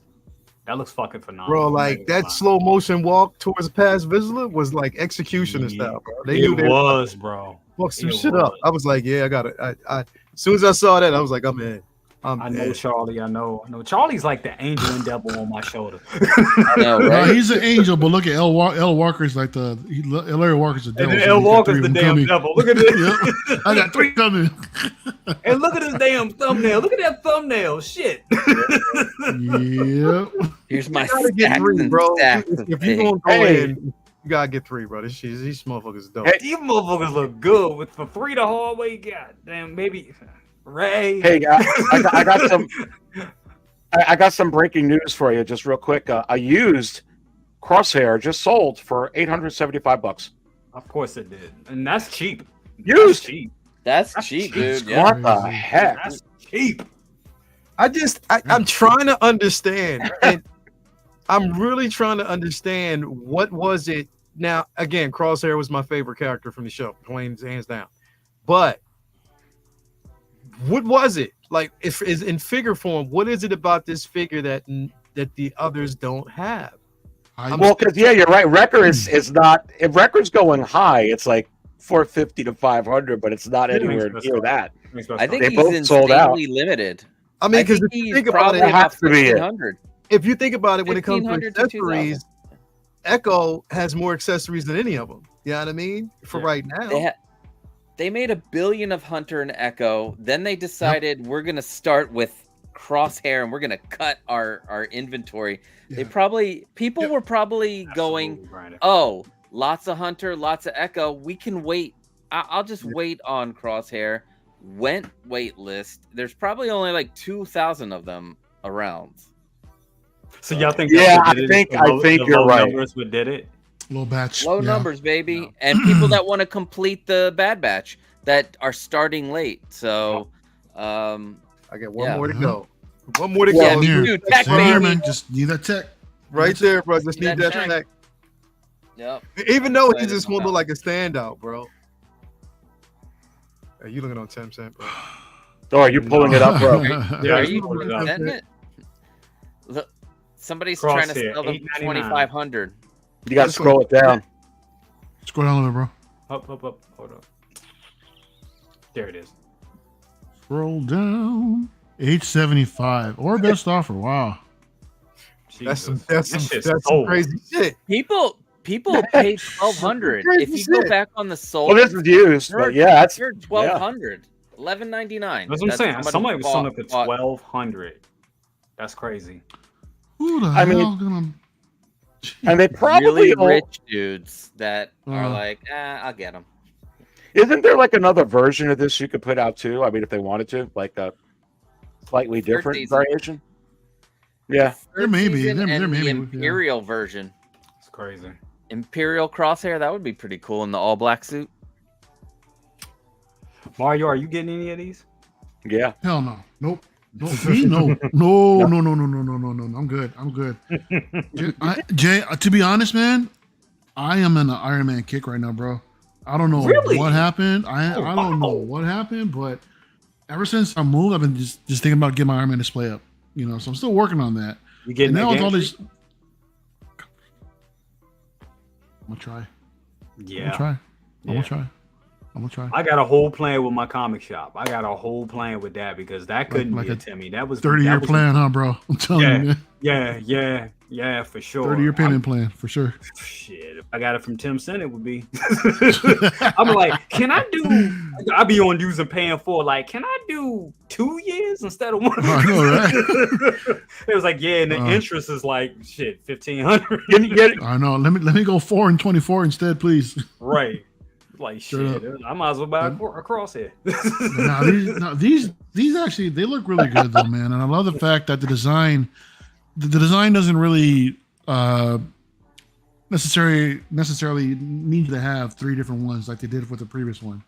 fucking phenomenal. Bro, like that slow motion walk towards Paz Vizsla was like executioner style, bro. They knew they was, bro. Fuck some shit up. I was like, yeah, I got it. As soon as I saw that, I was like, I'm in. I know Charlie. I know. Charlie's like the angel and devil on my shoulder. I know, right? He's an angel, but look at L Walker's like Larry Walker's the devil. And then L Walker's the damn devil. Look at this. Yep. I got 3 coming. And look at this damn thumbnail. Look at that thumbnail. Shit. Yep. Here's my get 3, bro. If you're gonna go in, you gotta get 3, bro. These motherfuckers dope. Hey, these motherfuckers look good. For 3 the hard way, goddamn, maybe. Ray. Hey, I got some breaking news for you, just real quick. A used Crosshair just sold for $875. Of course it did, and that's cheap. Used. That's cheap, dude. Yeah. What the heck? That's cheap. I'm trying to understand, and I'm really trying to understand what was it. Now, again, Crosshair was my favorite character from the show, plain hands down, but. What was it like? If is in figure form, what is it about this figure that that the others don't have. Well, because you're right. Records is not. If records going high, it's like 450 to 500, but it's not anywhere near that. I think they he's both sold out. insanely limited. I mean, because if he's you think about probably it, about has to be it. 1,500. if you think about it, when it comes to 1,500 to accessories, Echo has more accessories than any of them. You know what I mean? For right now, they made $1 billion of Hunter and Echo. Then they decided we're gonna start with Crosshair and we're gonna cut our inventory. They probably were probably going, oh, lots of Hunter, lots of Echo. We can wait. I'll just wait on Crosshair. Went wait list. There's probably only like 2,000 of them around. So y'all think? Yeah, I think you're right. Numbers what did it? Low batch. Low numbers, baby, and people that want to complete the bad batch that are starting late. So, I got one more to go. One more to go. Yeah, here, man. Just need that tech. Right there, bro. Just need that tech. Yep. Even though he just won't look like a standout, bro. Are you looking on 10 cent, bro? Oh, are you pulling it up, bro? Are you presenting it? Look, somebody's trying to sell them 2,500. You got to scroll it down. Scroll down a little bit, bro. Up. Hold up. There it is. Scroll down. 875 or best offer. Wow. That's some crazy shit. People pay 1,200. If you go back on the sold, well, this is used, but that's 1,200, 11.99. That's what I'm saying. Somebody was selling it for 1,200. That's crazy. Who the hell gonna? And they probably really rich dudes that are like, I'll get them. Isn't there like another version of this you could put out too? I mean, if they wanted to, like a slightly different variation. Yeah, there may be. There may be Imperial version. It's crazy. Imperial Crosshair, that would be pretty cool in the all black suit. Mario, are you getting any of these? Yeah. Hell no. Nope. No. I'm good. Jay, to be honest, man, I am in an Iron Man kick right now, bro. I don't know what happened. I don't know what happened, but ever since I moved, I've been just thinking about getting my Iron Man display up. You know, so I'm still working on that. You getting now with all this? I'm gonna try. Yeah. I'm gonna try. I got a whole plan with my comic shop. I got a whole plan with that because that couldn't be a Timmy. That was 30-year plan, huh, bro? I'm telling you, man. Yeah, for sure. 30-year payment plan for sure. Shit, if I got it from Tim Sen, it would be. I'm like, can I do? I be on using paying for like, can I do 2 years instead of 1? I know, right? It was like, yeah, and the interest is like shit, 1,500. I know. Let me go 4 and 24 instead, please. Right. Like shit, I might as well buy a crosshair. These actually they look really good though, man. And I love the fact that the design doesn't really necessarily need to have 3 different ones like they did with the previous one,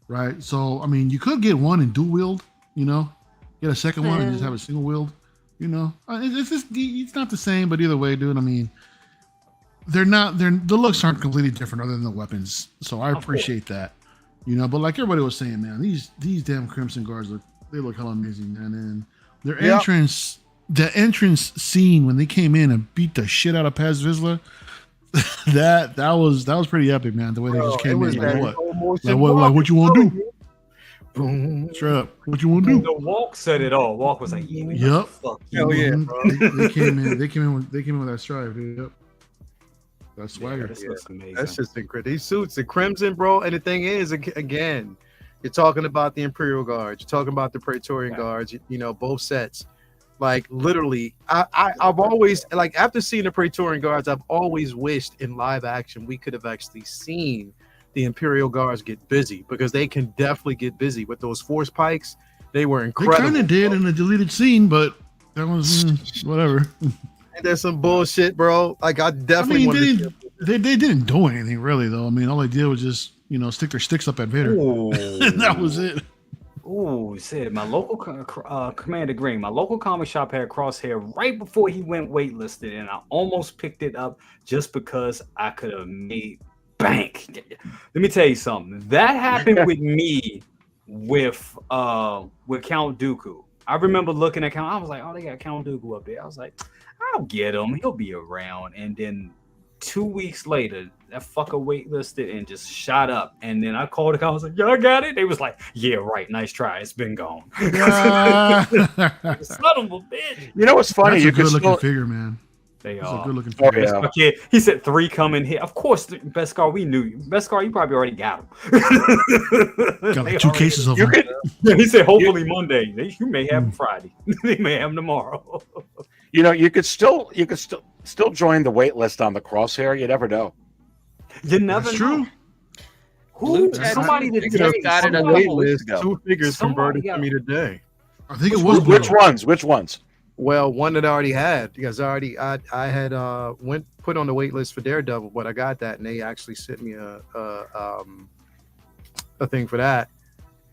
right? So I mean, you could get one and dual wield, you know, get a second one and just have a single wield, you know. It's not the same, but either way, dude. I mean, the looks aren't completely different other than the weapons, so I appreciate that, you know. But like everybody was saying, man, these damn Crimson Guards look hella amazing, man. And their entrance. The entrance scene when they came in and beat the shit out of Paz Vizsla, that was pretty epic, man. The way they just came in, like what you want to do? Boom, straight up, what you want to do? The Walk said it all. Walk was like, yep, fuck you. Yeah, bro. They came in with that strive, dude. Yep, that's swagger. That's amazing. That's just incredible. These suits, the Crimson, bro. And the thing is, again, you're talking about the Imperial Guards, you're talking about the Praetorian Guards. You know, both sets. Like literally, I've always like after seeing the Praetorian Guards, I've always wished in live action we could have actually seen the Imperial Guards get busy because they can definitely get busy with those force pikes. They were incredible. They kind of did in the deleted scene, but that was whatever. And there's some bullshit, bro. Like I definitely they didn't do anything really though. I mean, all they did was just stick their sticks up at Vader. That was it. Oh, said my local Commander Green. My local comic shop had Crosshair right before he went waitlisted, and I almost picked it up just because I could have made bank. Let me tell you something. That happened with me with Count Dooku. I remember looking at Count. I was like, oh, they got Count Dooku up there. I was like, I'll get him. He'll be around. And then 2 weeks later, that fucker waitlisted and just shot up. And then I called the I was like, y'all got it? They was like, yeah, right. Nice try. It's been gone. Son of a bitch. You know what's funny? That's you a good looking still... figure, man. They That's are. a good looking Oh, figure. yeah. Yeah, he said 3 coming here. Of course, Beskar, we knew you. Beskar, you probably already got him. Got like 2 cases of You them. could, He said, hopefully Monday. You may have him Friday. They may have him tomorrow. you know, you could still join the wait list on the Crosshair. You never know. You never That's know. true. Who? Blue Somebody Tattoo that just got it a wait couple weeks list. ago. 2 figures Somebody converted got- to me today. I think it was Which blue. ones? Which ones? Well, one that I already had because I had put on the wait list for Daredevil, but I got that and they actually sent me a thing for that.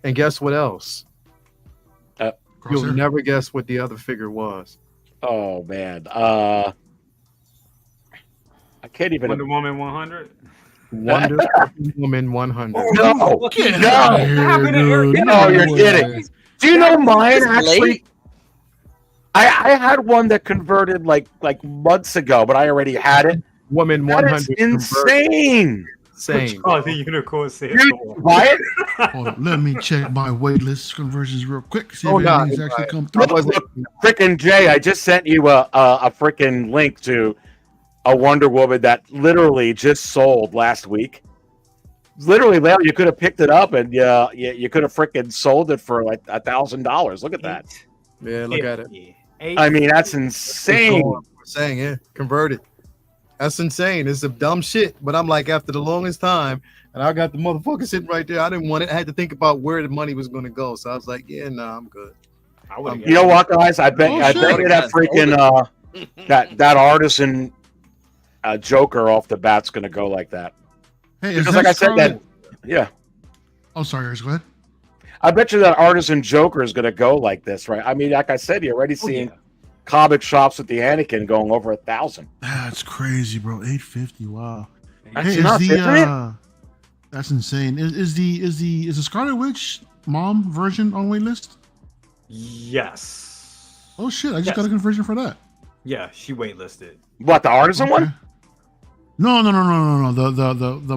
And guess what else? You'll Crosshair? never guess what the other figure was. Oh man. I can't even. Wonder Woman 100. Wonder Woman 100. No, Get no. out of here, dude. No, you're way. kidding. Do you know mine It's actually? late. I had one that converted like months ago, but I already had it. Woman That 100. is insane. Insane. Oh, the unicorn said. Dude, buy it? Hold on, let me check my waitlist conversions real quick. See if Oh, no, anything's it's actually fine. come I through. wasn't. Frickin' Jay, I just sent you a frickin' link to a Wonder Woman that literally just sold last week. Literally, Larry, you could have picked it up and you could have frickin' sold it for like $1,000. Look at that. Yeah, look at it. I mean, that's insane. Saying yeah, converted. That's insane. It's some dumb shit. But I'm like, after the longest time, and I got the motherfucker sitting right there. I didn't want it. I had to think about where the money was going to go. So I was like, yeah, nah, I'm good. You know what, guys? I bet you that freaking that artisan Joker off the bat's gonna go like that. Hey, is Because that like I said, Scarlet? yeah, Oh, sorry, Eric, go ahead. I bet you that artisan Joker is gonna go like this, right? I mean, like I said, you're already seeing comic shops with the Anakin going over 1,000. That's crazy, bro. 850. Wow. That's Hey, nuts, isn't it? That's insane. Is the Scarlet Witch mom version on waitlist? Yes. Oh shit! I just Yes. got a conversion for that. Yeah, she waitlisted. What, the artisan Okay. one? No. The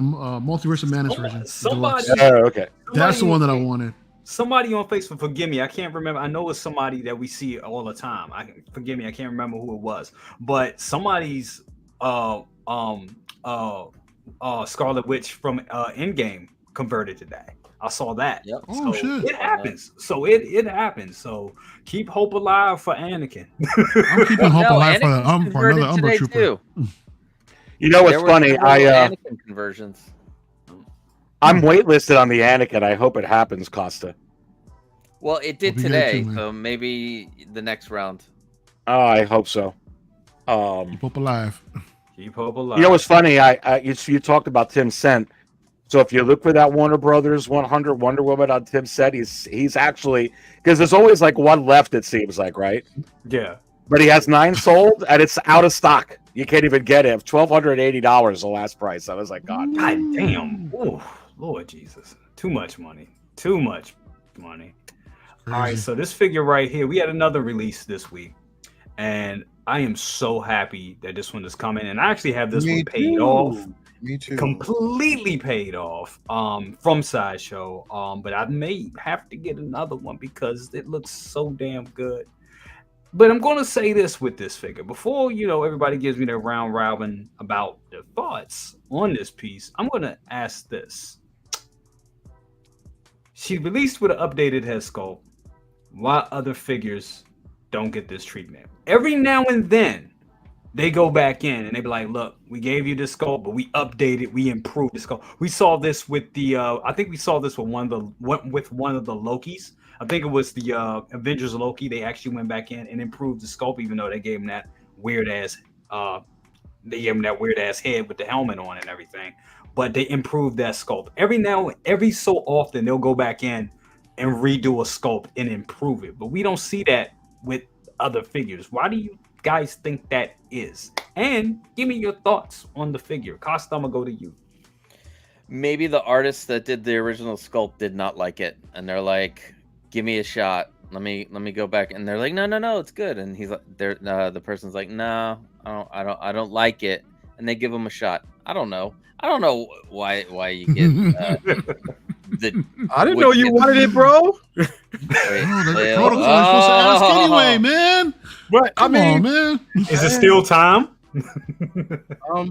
Multiverse of Madness version. the Somebody- deluxe. Oh, okay. That's the one that I wanted. Somebody on Facebook, forgive me, I can't remember. I know it's somebody that we see all the time. Forgive me, I can't remember who it was. But somebody's Scarlet Witch from Endgame converted today. I saw that. Yep. Oh, So shit. it happens. So it happens. So keep hope alive for Anakin. I'm keeping hope alive for, Anakin's for another converted Umbra today, Trooper. too. You know what's There were funny? several Anakin conversions. I'm waitlisted on the Anakin. I hope it happens, Costa. Well, it did Hope you get it today, too, man. so maybe the next round. Oh, I hope so. Keep hope alive. Keep hope alive. You know what's funny? You talked about Tim Cent. So if you look for that Warner Brothers 100 Wonder Woman on Tim Cent, he's actually, because there's always like one left, it seems like, right? Yeah. But he has 9 sold and it's out of stock. You can't even get it. $1,280 the last price. I was like, God. God damn. Ooh, Lord Jesus. Too much money. Too much money. All right, Crazy. so this figure right here, we had another release this week, and I am so happy that this one is coming. And I actually have this one paid off, Me too. completely paid off, from Sideshow. But I may have to get another one because it looks so damn good. But I'm going to say this with this figure before everybody gives me their round robin about their thoughts on this piece. I'm going to ask this: she released with an updated head sculpt. Why other figures don't get this treatment? Every now and then they go back in and they be like, look, we gave you this sculpt, but we updated, we improved the sculpt. We saw this with the I think we saw this with one of the Lokis. I think it was the Avengers Loki. They actually went back in and improved the sculpt, even though they gave him that weird ass head with the helmet on and everything. But they improved that sculpt. Every so often they'll go back in and redo a sculpt and improve it. But we don't see that with other figures. Why do you guys think that is? And give me your thoughts on the figure. Costa, I'm gonna go to you. Maybe the artists that did the original sculpt did not like it, and they're like, "Give me a shot. let me go back. And they're like, no, it's good. And he's like, the person's like, no, I don't like it. And they give him a shot. I don't know why you get I didn't know you wanted it, bro. The protocol is supposed to ask anyway, man. But Come on, man. Is it still time?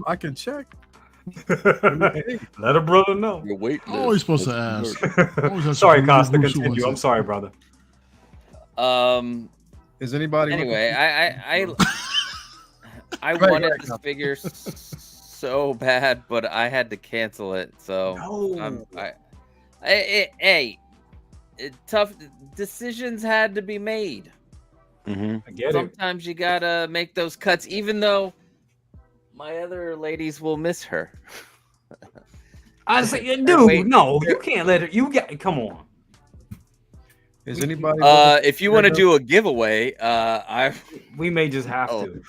I can check. Let a brother know. You're waiting. Always supposed to ask. Sorry, Costa, continue. I'm sorry, brother. Is anybody? Anyway, I Right, wanted right. this figure so bad, but I had to cancel it. So tough decisions had to be made. Mm-hmm. I get it. Sometimes you gotta make those cuts, even though my other ladies will miss her. I say, dude, no, you can't let it. You got, come on. Is anybody? If you want to do a giveaway, We may just have to.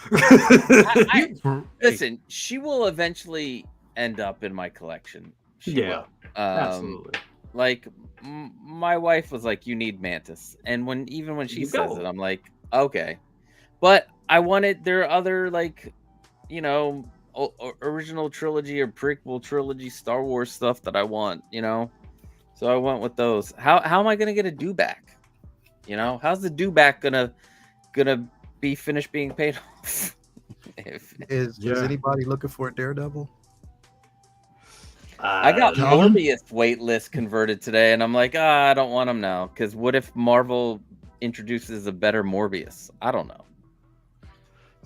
listen. She will eventually end up in my collection. She Yeah, will. absolutely. Like my wife was like, "You need Mantis," and even when she says it, I'm like, "Okay," but I wanted there are other like, original trilogy or prequel trilogy Star Wars stuff that I want, so I went with those. How am I gonna get a dewback? How's the dewback gonna be finished being paid off? Is anybody looking for a Daredevil? I got Calvin? Morbius waitlist converted today, and I'm like, I don't want him now, because what if Marvel introduces a better Morbius? I don't know.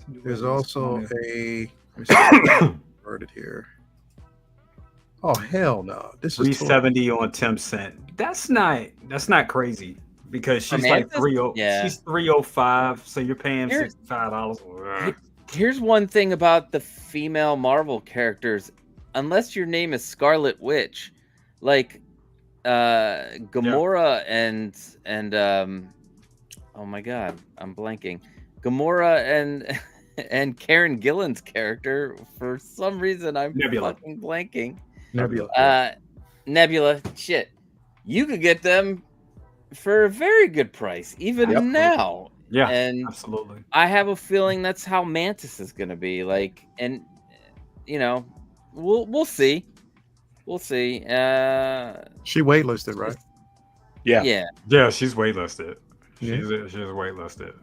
There's also a converted here. Oh hell no! This is 370 on 10 cent. That's not crazy because she's like 30. Yeah. She's 305. So you're paying $65. Here's one thing about the female Marvel characters. Unless your name is Scarlet Witch, like Gamora and oh my god, I'm blanking. Gamora and Karen Gillan's character, for some reason I'm fucking blanking. Nebula, shit. You could get them for a very good price, even now. Yeah, and absolutely. I have a feeling that's how Mantis is gonna be. Like, and we'll see. We'll see. She waitlisted, right? Yeah. She's waitlisted. She's waitlisted.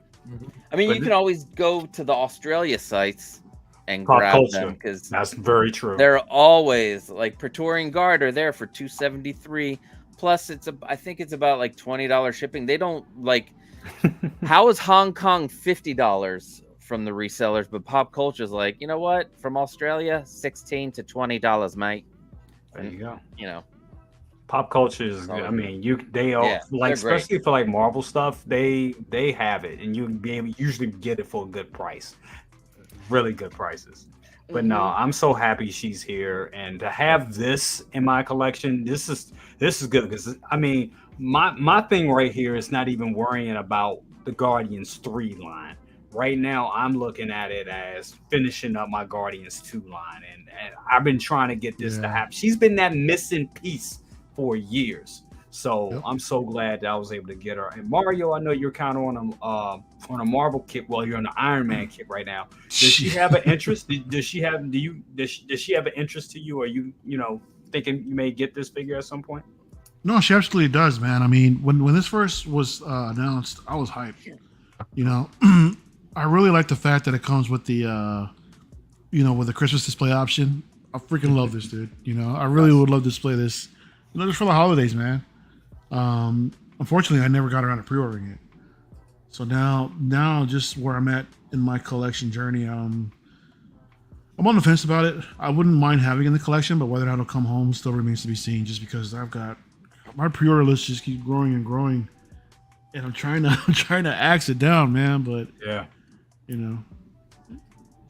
I mean, you can always go to the Australia sites and grab them because that's very true. They're always like Praetorian Guard are there for $273. Plus, I think it's about like $20 shipping. They don't like. How is Hong Kong $50 from the resellers? But Pop Culture's like, you know what? From Australia, $16 to $20, mate. There you go. Pop culture is. I mean, they all like, especially for like Marvel stuff. They have it, and you can be able usually get it for a good price, really good prices. But no, I'm so happy she's here, and to have this in my collection, this is good because I mean, my thing right here is not even worrying about the Guardians 3 line. Right now, I'm looking at it as finishing up my Guardians 2 line, and I've been trying to get this to happen. She's been that missing piece for years, so I'm so glad that I was able to get her. And Mario, I know you're kind of on a Marvel kit. Well, you're on the Iron Man kit right now. Does she have an interest? Does she have an interest to you? Are you thinking you may get this figure at some point? No, she absolutely does, man. I mean, when this first was announced, I was hyped. I really like the fact that it comes with the with the Christmas display option. I freaking love this, dude. I really would love to display this, just for the holidays, man. Unfortunately, I never got around to pre-ordering it. So now just where I'm at in my collection journey, I'm on the fence about it. I wouldn't mind having it in the collection, but whether or not it'll come home still remains to be seen, just because I've got my pre-order list just keeps growing and growing. And I'm trying to axe it down, man, but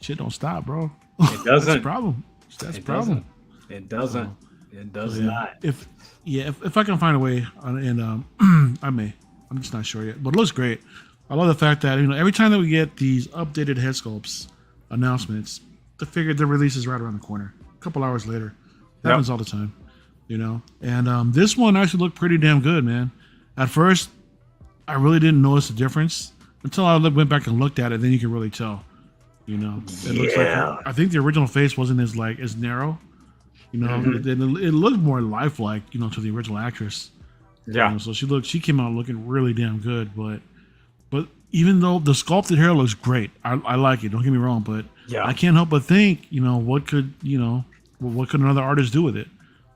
shit don't stop, bro. It doesn't. That's the problem. That's the problem. It doesn't. It does not. If I can find a way, and I may. I'm just not sure yet. But it looks great. I love the fact that every time that we get these updated head sculpts announcements, the release is right around the corner. A couple hours later, happens all the time. And this one actually looked pretty damn good, man. At first, I really didn't notice the difference until I went back and looked at it. Then you can really tell. You know, it looks like I think the original face wasn't as narrow. You know, it looked more lifelike. You know, to the original actress. Yeah. You know, so she came out looking really damn good. But even though the sculpted hair looks great, I like it. Don't get me wrong, but I can't help but think, you know, what could another artist do with it?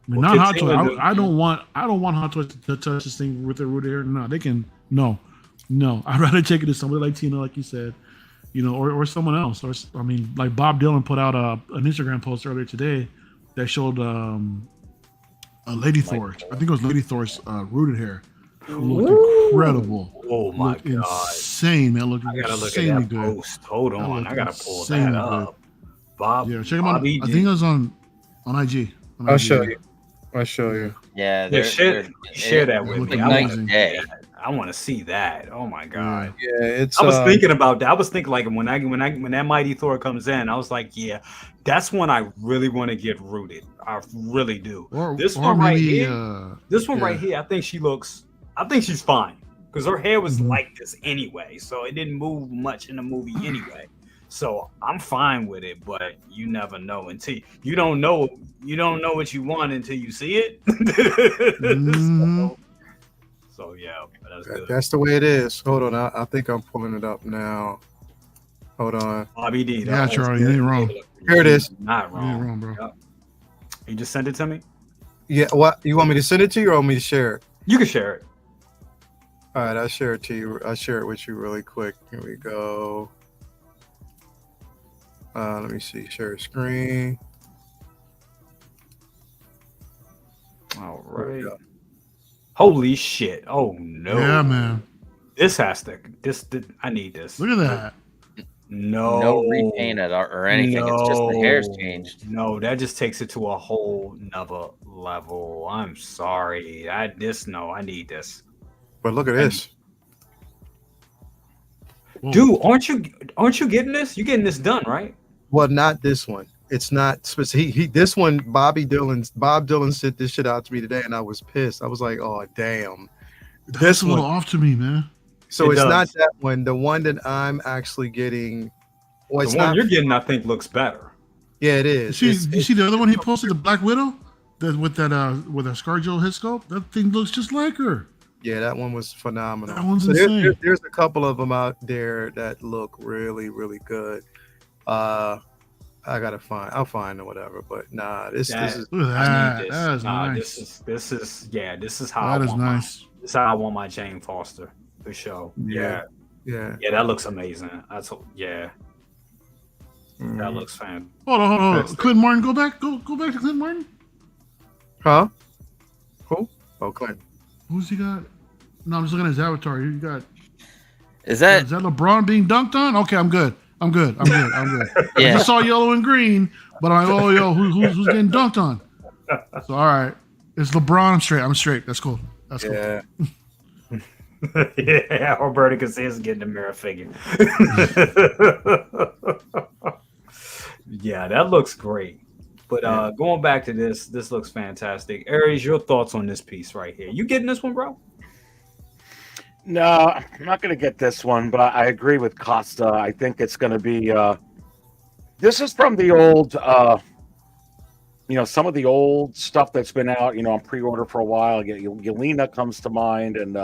I mean, not Hot Toys. I don't want Hot Toys to touch this thing with their root hair. No, they can. No. I'd rather take it to somebody like Tina, like you said, you know, or someone else. Or I mean, like Bob Dylan put out an Instagram post earlier today that showed a Lady Thor. I think it was Lady Thor's rooted hair. It looked incredible. Oh my god! Insane, man! Look, I gotta look at that good. post. Hold on, I gotta pull that up. Good. Bob, yeah, check him out. I think it was on IG. I'll show you. Yeah, share that with me. I want to see that. Oh my god! Yeah, I was thinking about that. I was thinking like when that Mighty Thor comes in, I was like, yeah, that's when I really want to get rooted. I really do. This one right here, I think she's fine because her hair was like this anyway, so it didn't move much in the movie anyway. So I'm fine with it, but you never know until you don't know what you want until you see it. So yeah, that's good. That's the way it is. Hold on, I think I'm pulling it up now. Hold on, Bobby D. Yeah, Charlie, you ain't wrong. Here it is. Not wrong. You ain't wrong, bro. Yep. You just sent it to me. Yeah, what you want me to send it to you or want me to share it? You can share it. All right, I'll share it to you. I'll share it with you really quick. Here we go. Let me see. Share screen. All right. Holy shit! Oh no! Yeah, man. This has to. I need this. Look at that. No repainted or anything. It's just the hair's changed. No, that just takes it to a whole nother level. I'm sorry. I need this. But look at this. Dude, aren't you getting this? You're getting this done, right? Well, not this one. It's not specific. This one, Bob Dylan sent this shit out to me today, and I was pissed. I was like, "Oh, damn!" That's a little off to me, man. So it's not that one. The one that I'm actually getting, well, the one you're getting, I think, looks better. Yeah, it is. You see the other one he posted, the Black Widow, with a ScarJo head sculpt. That thing looks just like her. Yeah, that one was phenomenal. That one's insane. There's a couple of them out there that look really, really good. I'll find or whatever, but nah, this is. Look at that. That is nice. This is how that is nice. This is how I want my Jane Foster to show. Yeah, that looks amazing. That looks fantastic. Hold on. Clint Martin, go back to Clint Martin. Huh? Who? Oh, Clint. Who's he got? No, I'm just looking at his avatar. You got. Is that LeBron being dunked on? Okay, I'm good. Yeah. I just saw yellow and green, but I'm like, who's getting dunked on? So all right, it's LeBron. I'm straight. That's cool. That's cool. Yeah, Roberto can see us getting the mirror figure. Yeah, that looks great. But going back to this looks fantastic. Aries, your thoughts on this piece right here? You getting this one, bro? No, I'm not going to get this one, but I agree with Costa. I think it's going to be. This is from the old, some of the old stuff that's been out, on pre-order for a while. Yelena comes to mind, and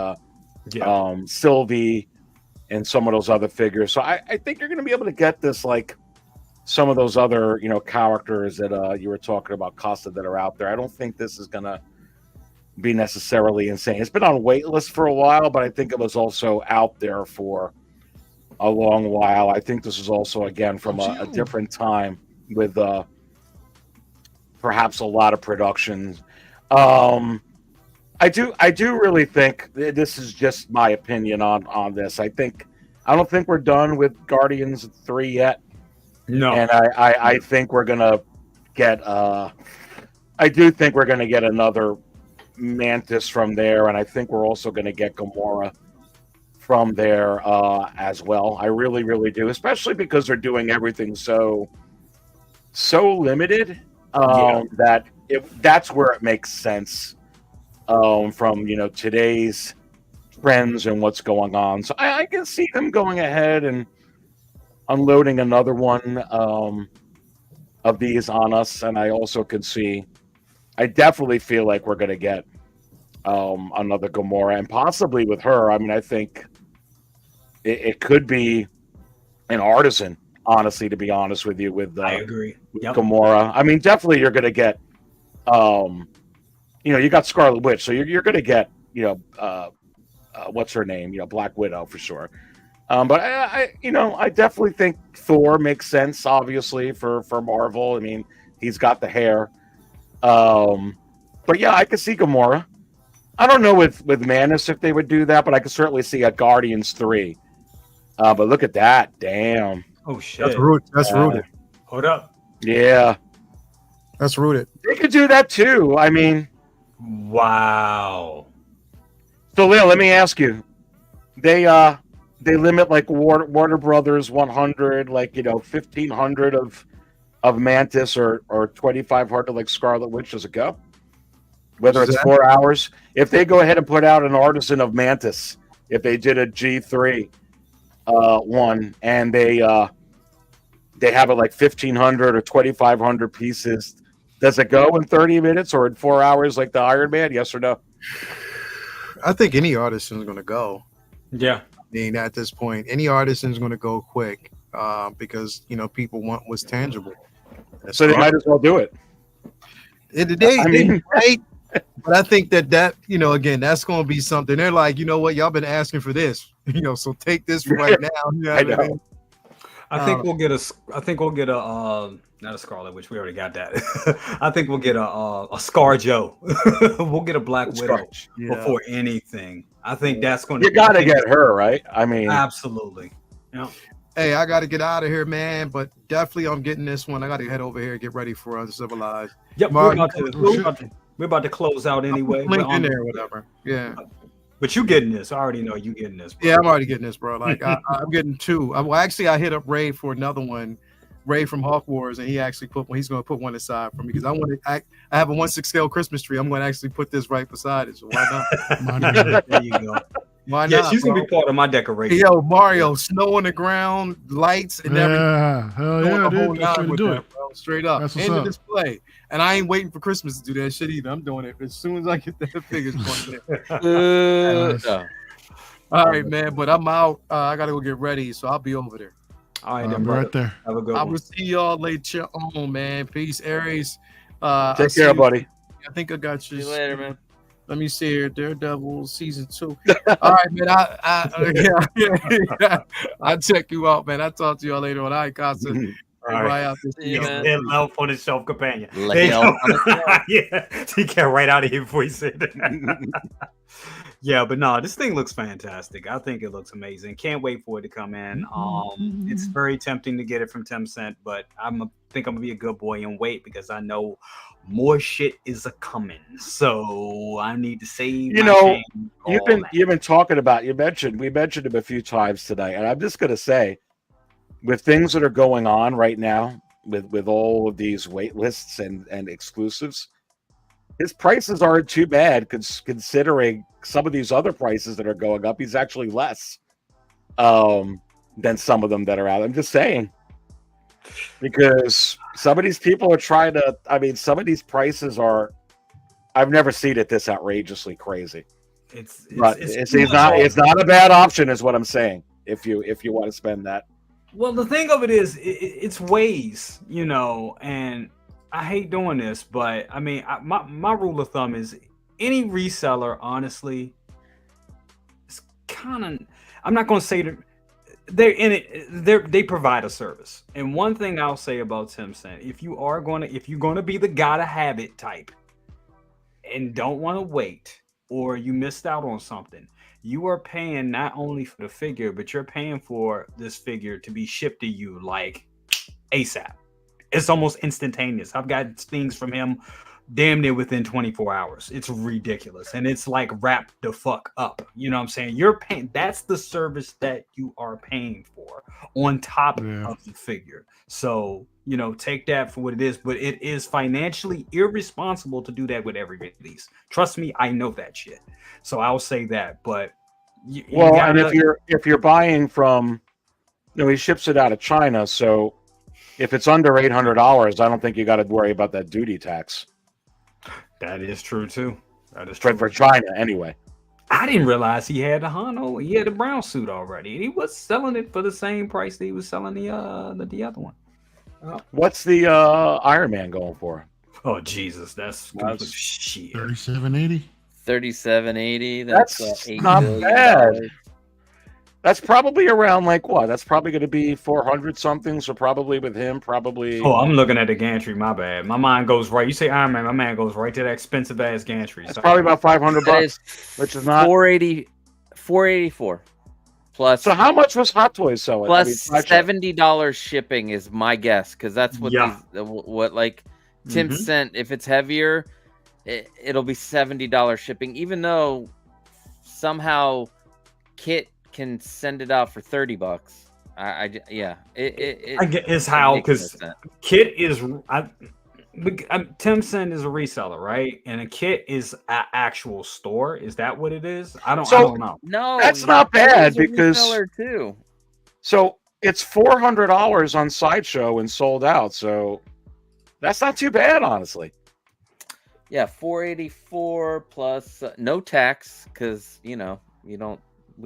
Sylvie, and some of those other figures. So I think you're going to be able to get this like some of those other, characters that you were talking about, Costa, that are out there. I don't think this is going to be necessarily insane. It's been on wait list for a while, but I think it was also out there for a long while. I think this is also, again, from a different time with perhaps a lot of production. I do really think this is just my opinion on this. I don't think we're done with Guardians 3 yet. No. And I think we're gonna get I do think we're gonna get another Mantis from there, and I think we're also gonna get Gamora from there as well. I really, really do, especially because they're doing everything so limited that's where it makes sense from today's trends and what's going on. So I can see them going ahead and unloading another one of these on us, and I also could see. I definitely feel like we're going to get another Gamora, and possibly with her. I mean, I think it could be an artisan. Honestly, to be honest with you, with I agree. With Gamora. I mean, definitely you're going to get. You got Scarlet Witch, so you're going to get what's her name? Black Widow for sure. But I definitely think Thor makes sense, obviously for Marvel. I mean, he's got the hair. But yeah, I could see Gamora. I don't know with Manus if they would do that, but I could certainly see a Guardians 3. But look at that, damn. Oh shit, that's rooted. Hold up. Yeah, that's rooted. They could do that too. I mean, wow. So Leo, let me ask you, they limit like Warner Brothers 100, like 1,500 of Mantis or 2,500 like Scarlet Witch. Does it go? Whether it's 4 hours, if they go ahead and put out an artisan of Mantis, if they did a G3 one and they have it like 1,500 or 2,500 pieces, does it go in 30 minutes or in 4 hours like the Iron Man? Yes or no? I think any artisan is going to go. Yeah. I mean, at this point, any artisan is going to go quick because people want what's tangible. So they might as well do it. Right? But I think that again, that's going to be something. They're like, you know what, y'all been asking for this, so take this for right now. I know. I think we'll get a not a Scarlet Witch. We already got that. I think we'll get a ScarJo. We'll get a Black Widow before anything. I think that's going to. You got to get her, right? I mean, absolutely. Yeah. Hey, I got to get out of here, man. But definitely, I'm getting this one. I got to head over here and get ready for Uncivilized. Yep, we're about to close out anyway. Link in there, whatever. Yeah. But you getting this? I already know you getting this. Bro. Yeah, I'm already getting this, bro. Like I'm getting two. I hit up Ray for another one. Ray from Hawk Wars, and he actually he's going to put one aside for me because I have a 1/6 scale Christmas tree. I'm going to actually put this right beside it. So why not? There you go. Why not? She's going to be part of my decoration. Yo, Mario, snow on the ground, lights, and everything. Hell yeah, dude. That's to do it. Bro. Straight up. That's in the display. And I ain't waiting for Christmas to do that shit either. I'm doing it as soon as I get that figures pointed. All right, man. But I'm out. I got to go get ready, so I'll be over there. All right, I'm right there. Have a good one. I will see y'all later on, man. Peace, Aries. Take care, buddy. I think I got you. See you later, man. Let me see here. Daredevil season 2. All right, man. I'll check you out, man. I'll talk to y'all later on. All right, Constant. All right. Out this love on the shelf companion. Yeah, he came right out of here before he said that. Yeah, but no, this thing looks fantastic. I think it looks amazing. Can't wait for it to come in. It's very tempting to get it from 10 Cent, but I think I'm gonna be a good boy and wait because I know more shit is a coming. So I need to save. You've been talking about. We mentioned him a few times tonight, and I'm just gonna say, with things that are going on right now, with all of these wait lists and exclusives, his prices aren't too bad considering some of these other prices that are going up. He's actually less than some of them that are out. I'm just saying, because some of these people are trying to. I mean, some of these prices are. I've never seen it this outrageously crazy. It's not a bad option, is what I'm saying. If you want to spend that. Well, the thing of it is, it's ways, and I hate doing this, but I mean, my rule of thumb is any reseller, honestly, it's kind of, I'm not going to say that they're in it. They provide a service. And one thing I'll say about Tim Cent, if you're going to be the gotta have it type and don't want to wait, or you missed out on something, you are paying not only for the figure, but you're paying for this figure to be shipped to you like ASAP. It's almost instantaneous. I've got things from him damn near within 24 hours. It's ridiculous. And it's like wrapped the fuck up. You know what I'm saying? You're paying. That's the service that you are paying for on top of the figure. So, take that for what it is. But it is financially irresponsible to do that with every release. Trust me, I know that shit. So I'll say that. But and if you're buying from, he ships it out of China, so if it's under $800, I don't think you got to worry about that duty tax. That is true too. That is true for China anyway. I didn't realize he had a Hano. He had a brown suit already. He was selling it for the same price that he was selling the other one. What's the Iron Man going for? Oh Jesus, that's shit. $37.80. $37.80. That's $8 not billion. bad. That's probably around like what? That's probably going to be 400 something. So probably with him, probably. Oh, I'm looking at the gantry. My bad. My mind goes right. You say Iron Man, my man goes right to that expensive ass gantry. It's probably about $500, which is not $484 plus. So how much was Hot Toys selling? Plus $70 shipping is my guess, because that's what Tim sent. If it's heavier, it'll be $70 shipping. Even though somehow Kit can send it out for $30. I get it's how, because Kit is Tim Send is a reseller, right? And a Kit is an actual store. Is that what it is? I don't know. No, that's not bad because too. So it's $400 on Sideshow and sold out. So that's not too bad, honestly. Yeah, $484 plus no tax, because we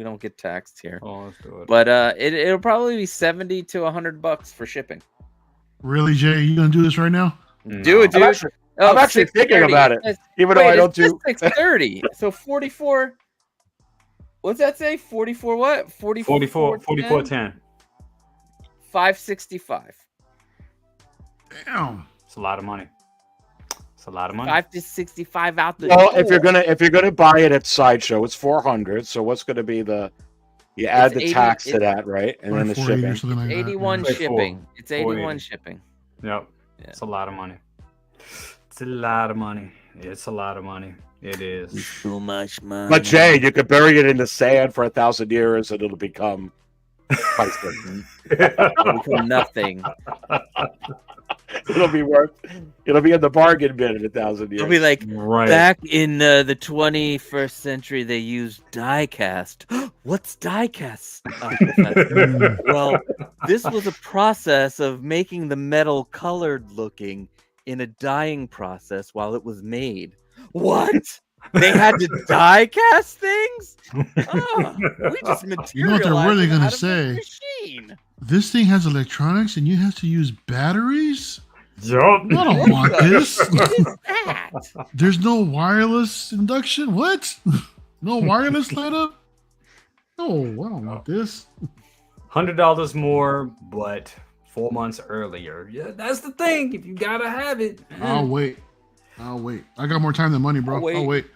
don't get taxed here. Oh, let's do it. But it'll probably be $70 to $100 for shipping. Really, Jay? You gonna do this right now? No. Do it, dude. I'm actually thinking about it, even though I don't do. $630. So 44. What's that say? 44 what? 44.10. 565. Damn. It's a lot of money. It's a lot of money. 565 out the Well, door. if you're gonna buy it at Sideshow, it's $400. So what's gonna be you add the tax to that, right? And then the shipping. It's 81 shipping. It's 81 shipping. Yep. Yeah. It's a lot of money. It's a lot of money. It's a lot of money. It is. Too much money. But Jay, you could bury it in the sand for 1,000 years and it'll become priceless. It'll become nothing. It'll be in the bargain bin in 1,000 years. It'll be like, back in the 21st century, they used die cast. What's die cast? Well, this was a process of making the metal colored looking in a dyeing process while it was made. What? They had to die cast things? Oh, we just materialized. You know what they're really gonna say? Machine. This thing has electronics and you have to use batteries? Yup. I don't want this. What is that? There's no wireless induction? What? No wireless light up? No, I don't want this. $100 more, but 4 months earlier. Yeah, that's the thing. If you gotta have it, I'll wait. I got more time than money, bro. I'll wait.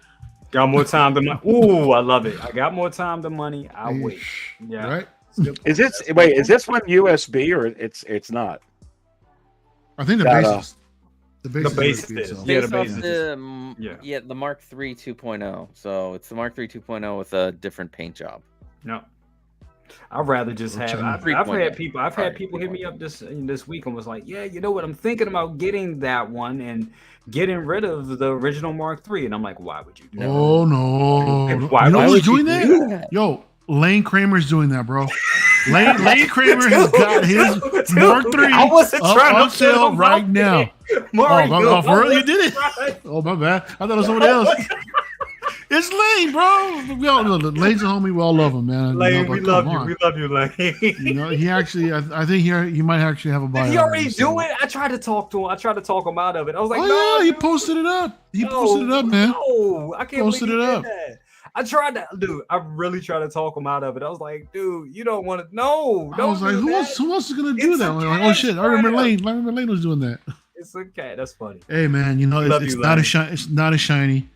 Got more time than money. Ooh, I love it. I got more time than money. I'll wait. Yeah. Right? Is this one USB or it's not? I think the base is. Yeah, the base is. The Mark III 2.0. So it's the Mark III 2.0 with a different paint job. No. I'd rather just have. I've had people hit me up this week and was like, "Yeah, you know what? I'm thinking about getting that one and getting rid of the original Mark III." And I'm like, "Why would you do that?" Oh no! Why you know would who's doing that? Yo, Lane Kramer's doing that, bro. Lane Kramer has got his Mark III on sale right now. Oh, for real? You did it? Oh, my bad. I thought it was somebody else. It's Lane, bro. Lane's a homie. We all love him, man. Lane, we love you. We love you, Lane. He actually, I think he might actually have a buy. Did he already do it? I tried to talk to him. I tried to talk him out of it. I was like, "Oh yeah, he posted it up. Posted it up, man. No, I can't posted it up. That. I tried to, dude. I really tried to talk him out of it. I was like, dude, you don't want to. No, I was like, who else is gonna do that? Like, oh shit, I remember Lane. I remember Lane was doing that. It's okay. That's funny. Hey man, it's not a shiny. It's not a shiny.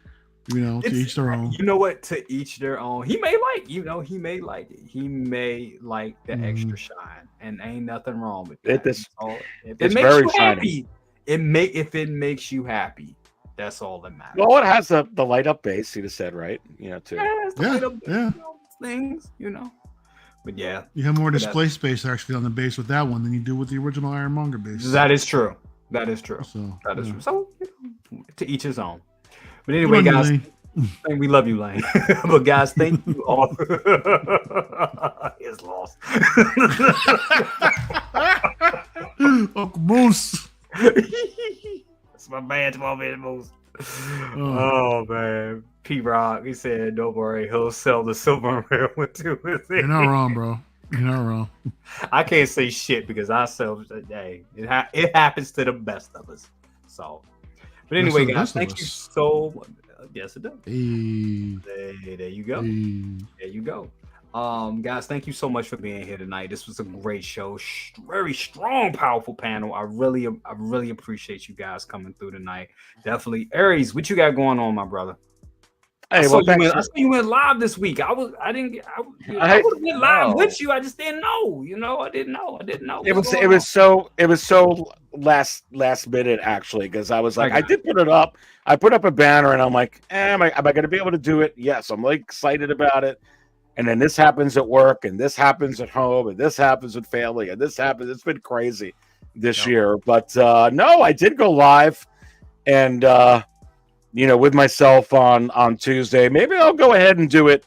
To each their own. You know what? To each their own. He may like, he may like it. He may like the extra shine, and ain't nothing wrong with that. It's makes very you shiny. Happy. If it makes you happy, that's all that matters. Well, it has the light up base. You just said right, too. Yeah. Things, But yeah, you have more display space actually on the base with that one than you do with the original Ironmonger base. That is true. So, So that is true. So to each his own. But anyway, guys, And we love you, Lane. But guys, thank you all. It's lost. Uncle Moose. That's my man, 12-inch Moose. Oh man, P-Rock. He said, "Don't worry, he'll sell the silver railway too." You're not wrong, bro. You're not wrong. I can't say shit because I sell. Hey, it happens to the best of us. So, but anyway, guys, thank you so much. Yes, it does. Hey. There you go. Hey. There you go. Guys, thank you so much for being here tonight. This was a great show. Very strong, powerful panel. I really appreciate you guys coming through tonight. Definitely. Aries, what you got going on, my brother? Hey, I saw you went live this week. I would have been live with you. I just didn't know. I didn't know. It was so last minute actually, because I was like, I did put it up. I put up a banner and I'm like, am I going to be able to do it? Yes, I'm like excited about it. And then this happens at work, and this happens at home, and this happens with family, and this happens. It's been crazy this year, but no, I did go live, and with myself on Tuesday. Maybe I'll go ahead and do it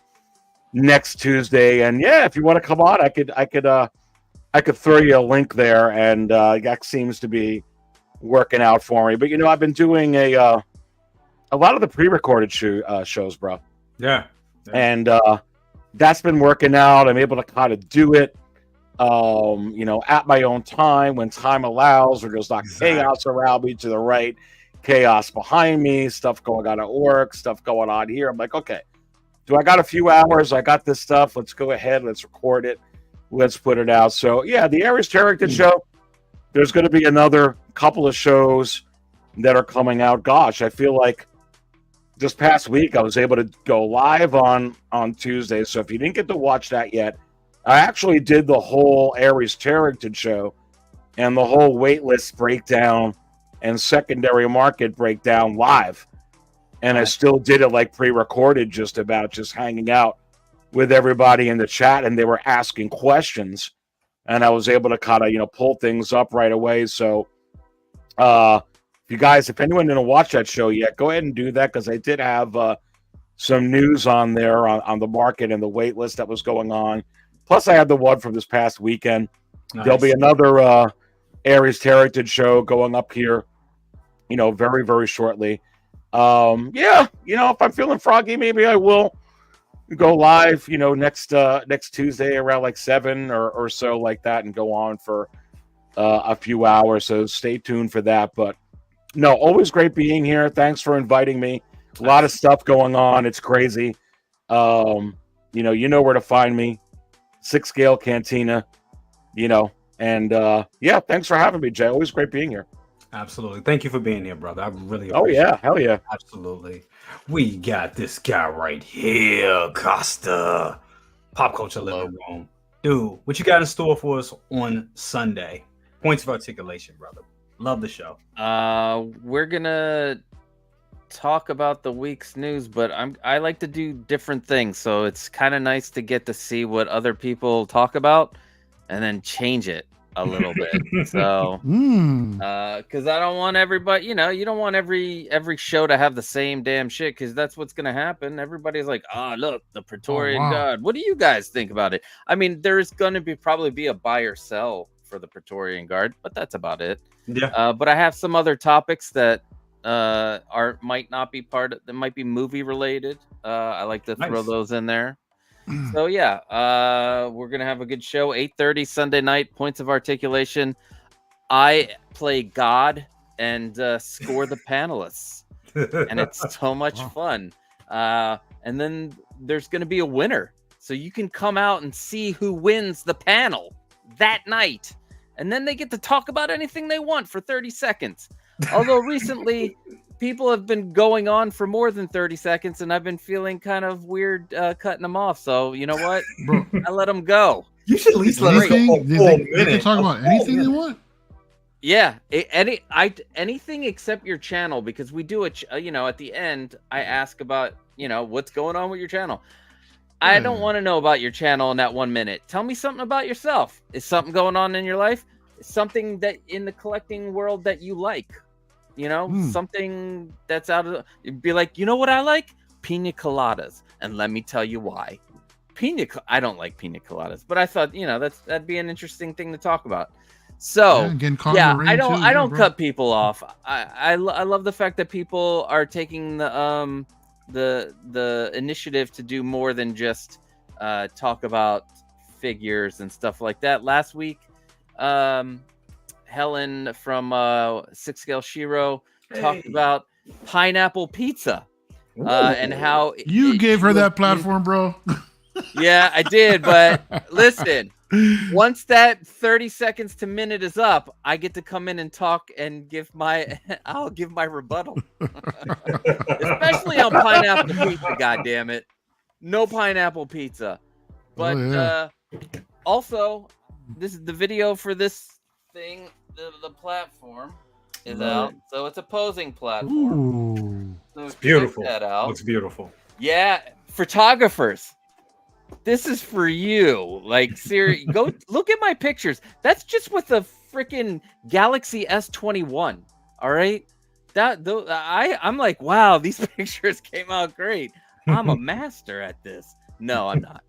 next Tuesday. And yeah, if you want to come on, I could throw you a link there, and that seems to be working out for me. But I've been doing a lot of the pre-recorded shows, bro. Yeah. And that's been working out. I'm able to kind of do it, at my own time when time allows, or there's not chaos around me to the right, chaos behind me, stuff going on at work, stuff going on here. I'm like, okay, do I got a few hours? I got this stuff. Let's go ahead. Let's record it. Let's put it out. So yeah, the Aries Character Show, there's going to be another couple of shows that are coming out. Gosh, I feel like this past week I was able to go live on Tuesday. So if you didn't get to watch that yet, I actually did the whole Aries Character Show and the whole waitlist breakdown and secondary market breakdown live. And I still did it like pre-recorded, just hanging out with everybody in the chat, and they were asking questions, and I was able to kind of, pull things up right away. So if anyone didn't watch that show yet, go ahead and do that, because I did have some news on there on the market and the wait list that was going on. Plus, I had the one from this past weekend. Nice. There'll be another Aries Heritage show going up here, very, very shortly. If I'm feeling froggy, maybe I will go live, next Tuesday around like 7 or so like that, and go on for a few hours. So stay tuned for that. But no, always great being here. Thanks for inviting me. A lot of stuff going on. It's crazy. You know where to find me. 6 Scale Cantina, and thanks for having me, Jay. Always great being here. Absolutely. Thank you for being here, brother. I really appreciate it. Oh, yeah. Hell yeah. Absolutely. We got this guy right here, Costa. Pop Culture Living Room. Dude, what you got in store for us on Sunday? Points of articulation, brother. Love the show. We're going to talk about the week's news, but I like to do different things. So it's kind of nice to get to see what other people talk about and then change it a little bit. So because I don't want everybody, you don't want every show to have the same damn shit, because that's what's gonna happen. Everybody's like, look, the Praetorian Guard. What do you guys think about it? I mean, there's gonna probably be a buy or sell for the Praetorian Guard, but that's about it. Yeah. But I have some other topics that might not be that might be movie related. I like to throw those in there. So yeah, we're gonna have a good show. 8:30 Sunday night. Points of articulation. I play God and score the panelists, and it's so much fun. And then there's gonna be a winner, so you can come out and see who wins the panel that night, and then they get to talk about anything they want for 30 seconds. Although recently people have been going on for more than 30 seconds, and I've been feeling kind of weird cutting them off. So you know what? Bro, I let them go. You should at least let them go. They can talk about anything they want. Yeah, anything except your channel, because we do it. At the end, I ask about what's going on with your channel. I don't want to know about your channel in that 1 minute. Tell me something about yourself. Is something going on in your life? Something that in the collecting world that you like? Something that's out of be like, what I like? pina coladas, and let me tell you why. I don't like pina coladas, but I thought, that'd be an interesting thing to talk about. So I don't cut people off. I love the fact that people are taking the initiative to do more than just talk about figures and stuff like that. Last week, Helen from Six Scale Shiro talked about pineapple pizza and how you gave her that platform, bro. Yeah, I did, but listen, once that 30 seconds to minute is up, I get to come in and talk and I'll give my rebuttal. Especially on pineapple pizza, goddammit. No pineapple pizza. But also, this is the video for this thing, the platform is out. So it's a posing platform. Ooh. So it's beautiful. That out. Looks beautiful. Yeah, photographers. This is for you. Like, seriously, go look at my pictures. That's just with the freaking Galaxy S21. All right, I'm like, wow, these pictures came out great. I'm a master at this. No, I'm not.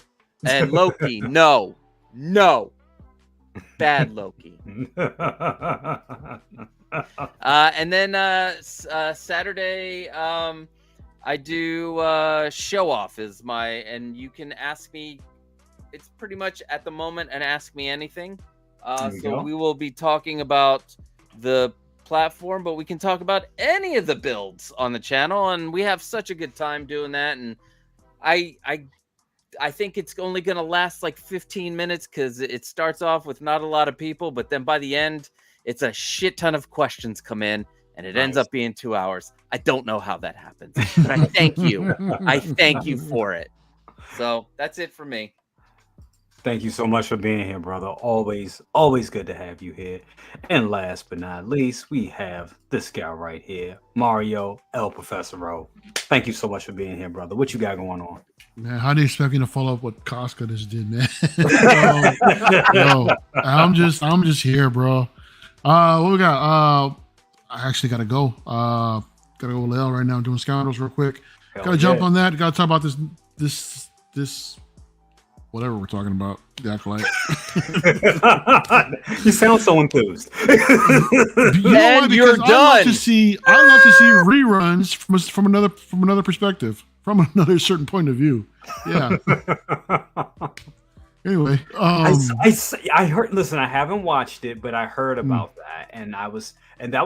And Loki, no, bad Loki. And then Saturday, I do show off and you can ask me. It's pretty much at the moment an ask me anything. So we will be talking about the platform, but we can talk about any of the builds on the channel, and we have such a good time doing that. And I think it's only going to last like 15 minutes because it starts off with not a lot of people, but then by the end, it's a shit ton of questions come in. And it ends up being 2 hours. I don't know how that happens, but I thank you. I thank you for it. So that's it for me. Thank you so much for being here, brother. Always good to have you here. And last but not least, we have this guy right here, Mario El Professoro. Thank you so much for being here, brother. What you got going on? Man, how do you expect me to follow up what Casca just did, man? I'm just here, bro. What we got? I actually gotta go. Gotta go with Lale right now. I'm doing Scoundrels real quick. Gotta jump on that. Gotta talk about this whatever we're talking about. The Acolyte. You sound so enthused. And you're done. I love to see reruns from another perspective, from another certain point of view. Yeah. Anyway, I heard. Listen, I haven't watched it, but I heard about that, and that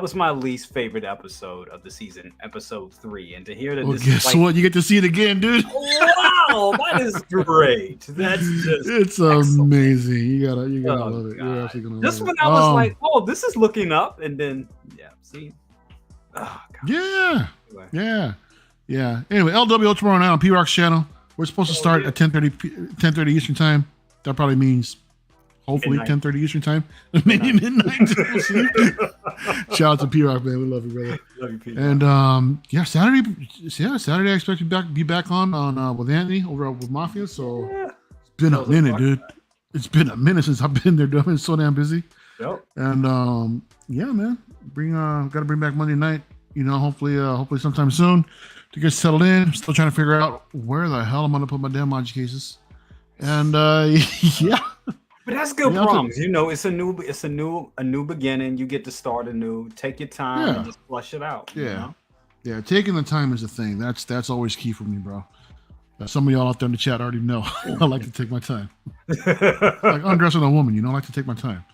was my least favorite episode of the season, episode 3. And to hear that, guess what? You get to see it again, dude. Wow, that is great. That's it's excellent. Amazing. You gotta love it. You're actually gonna. This one, I was like, oh, this is looking up, and then see. Oh, God. Yeah. Anyway, LWO tomorrow night on P-Rock's channel. We're supposed to start at 10:30 Eastern time. That probably means hopefully 10:30 Eastern time. Maybe midnight. Shout out to P-Rock, man. We love you, brother. Love you, P-Rock. And Saturday I expect to be back on with Anthony over with Mafia. So it's been a minute, dude. It's been a minute since I've been there. I've been so damn busy. Yep. And man, gotta bring back Monday night. Hopefully sometime soon to get settled in. I'm still trying to figure out where the hell I'm gonna put my damn Maji cases. And yeah. But that's good promise. It's a new beginning. You get to start anew. Take your time and just flush it out. Yeah. Yeah, taking the time is the thing. That's always key for me, bro. Some of y'all out there in the chat already know I like to take my time. Like undressing a woman, I like to take my time.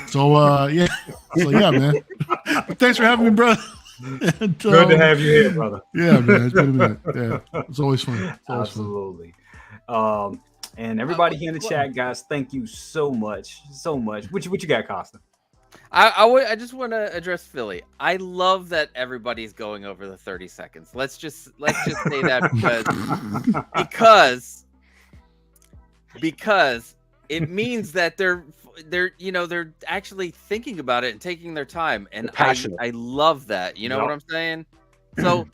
So yeah. So yeah, man. But thanks for having me, bro. And, good to have you here, brother. Yeah, man. It's been a minute. Yeah. It's always fun. Absolutely. And everybody here in the chat, guys, thank you so much. What you got, Costa? I just want to address Philly. I love that everybody's going over the 30 seconds. Let's just say that because it means that they're actually thinking about it and taking their time, and I love that. You know what I'm saying? So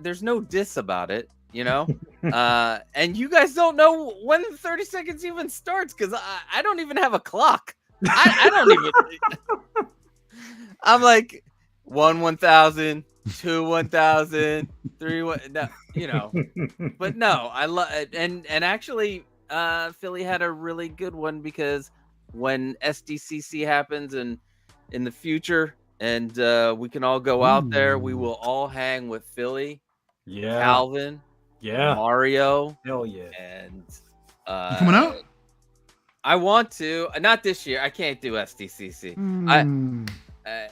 there's no diss about it. And you guys don't know when the 30 seconds even starts because I don't even have a clock. I don't even. I'm like 1,000, 2 1,000, 3 1. No, you know, but no, I love and actually, Philly had a really good one because when SDCC happens and in the future, and we can all go out there, we will all hang with Philly, Calvin, Mario, hell yeah, and you coming out? I want to, not this year. I can't do SDCC.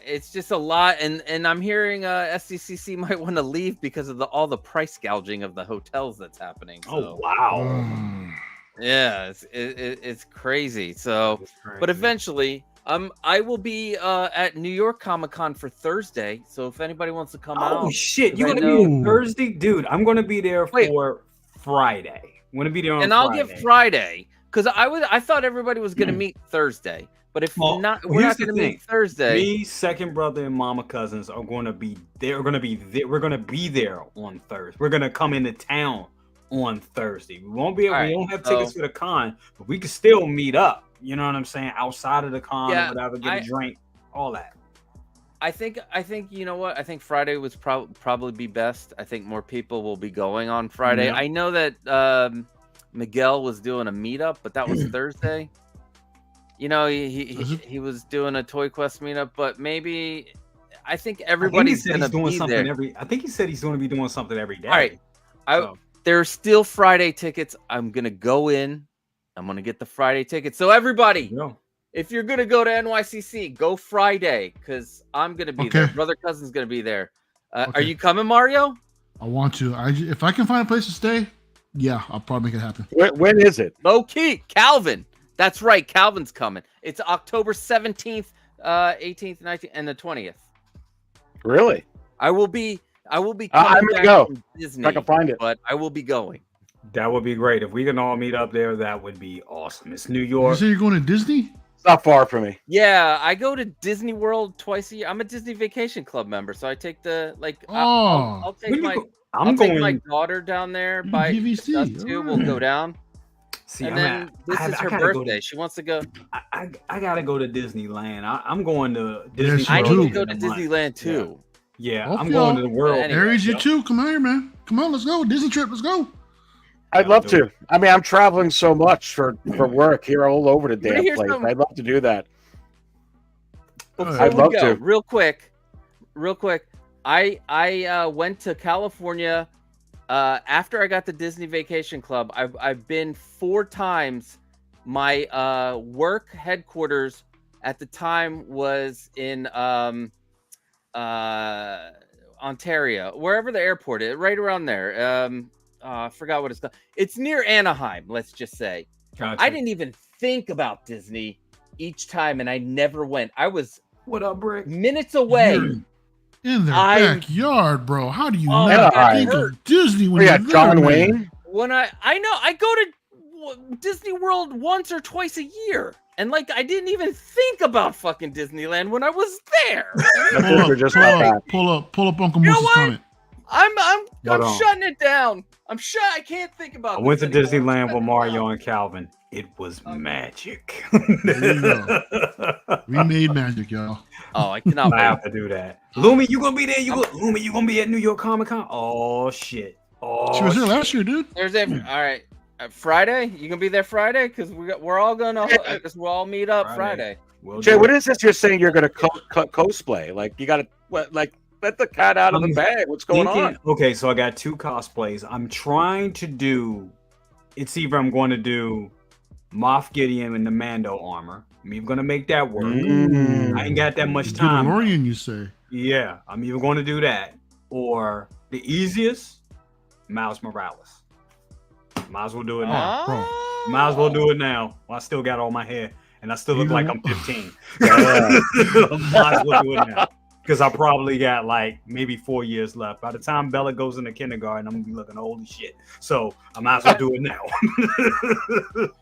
It's just a lot, and I'm hearing SDCC might want to leave because of all the price gouging of the hotels that's happening. So. Oh wow. Yeah, it's crazy. So, but eventually, I will be at New York Comic Con for Thursday. So if anybody wants to come out, oh shit, you gonna be there Thursday, dude? I'm gonna be there for Friday. I'm gonna be there on and Friday. I'll get Friday because I thought everybody was gonna meet Thursday, but if not, we're not gonna meet Thursday. Me, second brother, and mama cousins are gonna be there. We're gonna be there on Thursday. We're gonna come into town on Thursday. We won't be able, we don't have tickets for the con, but we can still meet up. You know what I'm saying? Outside of the con or whatever, get a drink, all that. I think you know what? I think Friday was probably be best. I think more people will be going on Friday. I know that Miguel was doing a meetup, but that was Thursday. You know, he was doing a Toy Quest meetup, but maybe I think everybody's going to be something there. I think he said he's going to be doing something every day. All right. There's still Friday tickets. I'm going to go in. I'm going to get the Friday tickets. So everybody, if you're going to go to NYCC, go Friday because I'm going to be there. Brother Cousin's going to be there. Are you coming, Mario? I want to. If I can find a place to stay, yeah, I'll probably make it happen. When is it? Low key. Calvin. That's right. Calvin's coming. It's October 17th, 18th, 19th, and the 20th. Really? I will be coming I'm back go. from Disney, if I can find it. But I will be going. That would be great. If we can all meet up there, that would be awesome. It's New York. You say you're going to Disney? It's not far from me. Yeah, I go to Disney World twice a year. I'm a Disney Vacation Club member, so I take the I'll take my daughter down there by us too. We'll go down. See, and then this is her birthday. She wants to go. I gotta go to Disneyland. I'm going to Disney. I need to go to Disneyland too. Yeah, I'm going to the world. Aries, you too. Come on here, man. Come on, let's go. Disney trip. Let's go. I'd love to. I mean, I'm traveling so much for work here all over the damn place. I'd love to do that. I'd love to. Real quick. I went to California after I got the Disney Vacation Club. I've been 4 times. My work headquarters at the time was in Ontario, wherever the airport is, right around there. I forgot what it's called. It's near Anaheim, let's just say. Gotcha. I didn't even think about Disney each time, and I never went. I was minutes away. In their backyard, bro. How do you not think of Disney when you're John Wayne? When I go to Disney World once or twice a year. And I didn't even think about fucking Disneyland when I was there. Pull up Uncle Moose's comment. I'm shutting it down. I can't think about. I went to Disneyland with Mario and Calvin. It was magic. We made magic, y'all. Oh, I cannot. I have to do that. Lumi, you gonna be there? Lumi, you gonna be at New York Comic Con? Oh shit! Oh, she was there last year, dude. Thursday. All right. Friday, you gonna be there Friday? Because we're all gonna we'll all meet up Friday. Jay, what is this? You're saying you're gonna cosplay? Like you gotta let the cat out of the bag. What's going on? Okay, so I got 2 cosplays. I'm trying to do. It's either I'm going to do Moff Gideon in the Mando armor. I'm even gonna make that work. I ain't got that much time. Mandalorian, you say? Yeah, I'm either going to do that or the easiest, Miles Morales. Might as well do it now. Might as well do it now. Well, I still got all my hair, and I still look like I'm 15. Might as well do it now. Because I probably got maybe 4 years left. By the time Bella goes into kindergarten, I'm gonna be looking old as shit. So I might as well do it now.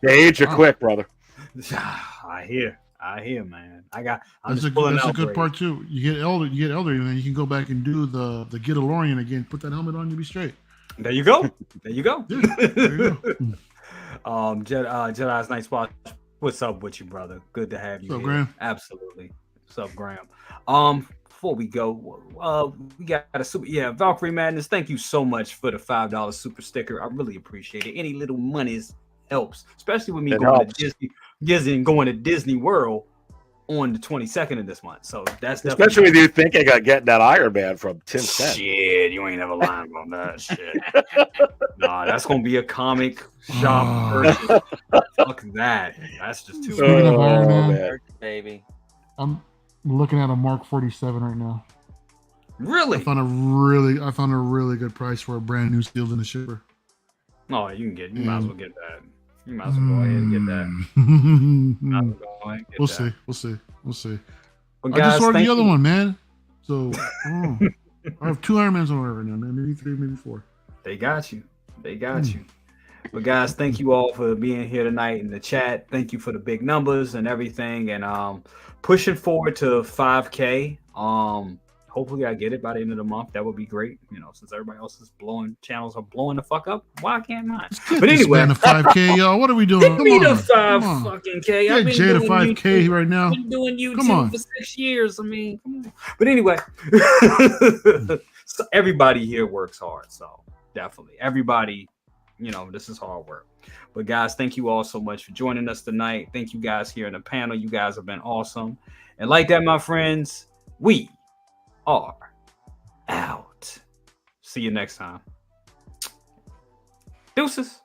They age you quick, brother. I hear, man. That's a good part too. You get elder, and then you can go back and do the Get-a-Lorian again. Put that helmet on, you'll be straight. There you go. There you go. Yeah, there you go. Jedi's Night Spot. What's up with you, brother? Good to have you. What's up, here. Graham? Absolutely. What's up, Graham? before we go, we got a super, Valkyrie Madness. Thank you so much for the $5 super sticker. I really appreciate it. Any little monies helps, especially with me going to Disney World on the 22nd of this month. So that's especially with you thinking of getting that Iron Man from 10 cents. Shit, you ain't never lying about that shit. Nah, that's gonna be a comic shop version. Fuck that. That's just too Man. Baby. I'm looking at a Mark 47 right now. Really? I found a really good price for a brand new sealed in the shipper. Oh, you might as well get that. You might as well go ahead and get that. We'll see. But I just ordered the other one, man. So I have 2 Iron Mans on order right now, man. Maybe 3, maybe 4. They got you. But guys, thank you all for being here tonight in the chat. Thank you for the big numbers and everything. And pushing forward to 5K. Hopefully I get it by the end of the month. That would be great. Since everybody else's channels are blowing the fuck up, why can't mine? But anyway, the 5K, y'all. What are we doing? Give me the 5 fucking K. I've been doing 5K right now. I've been doing YouTube for 6 years. I mean, come on. But anyway, so everybody here works hard. So definitely, everybody, this is hard work. But guys, thank you all so much for joining us tonight. Thank you guys here in the panel. You guys have been awesome. And like that, my friends, we are out. See you next time. Deuces.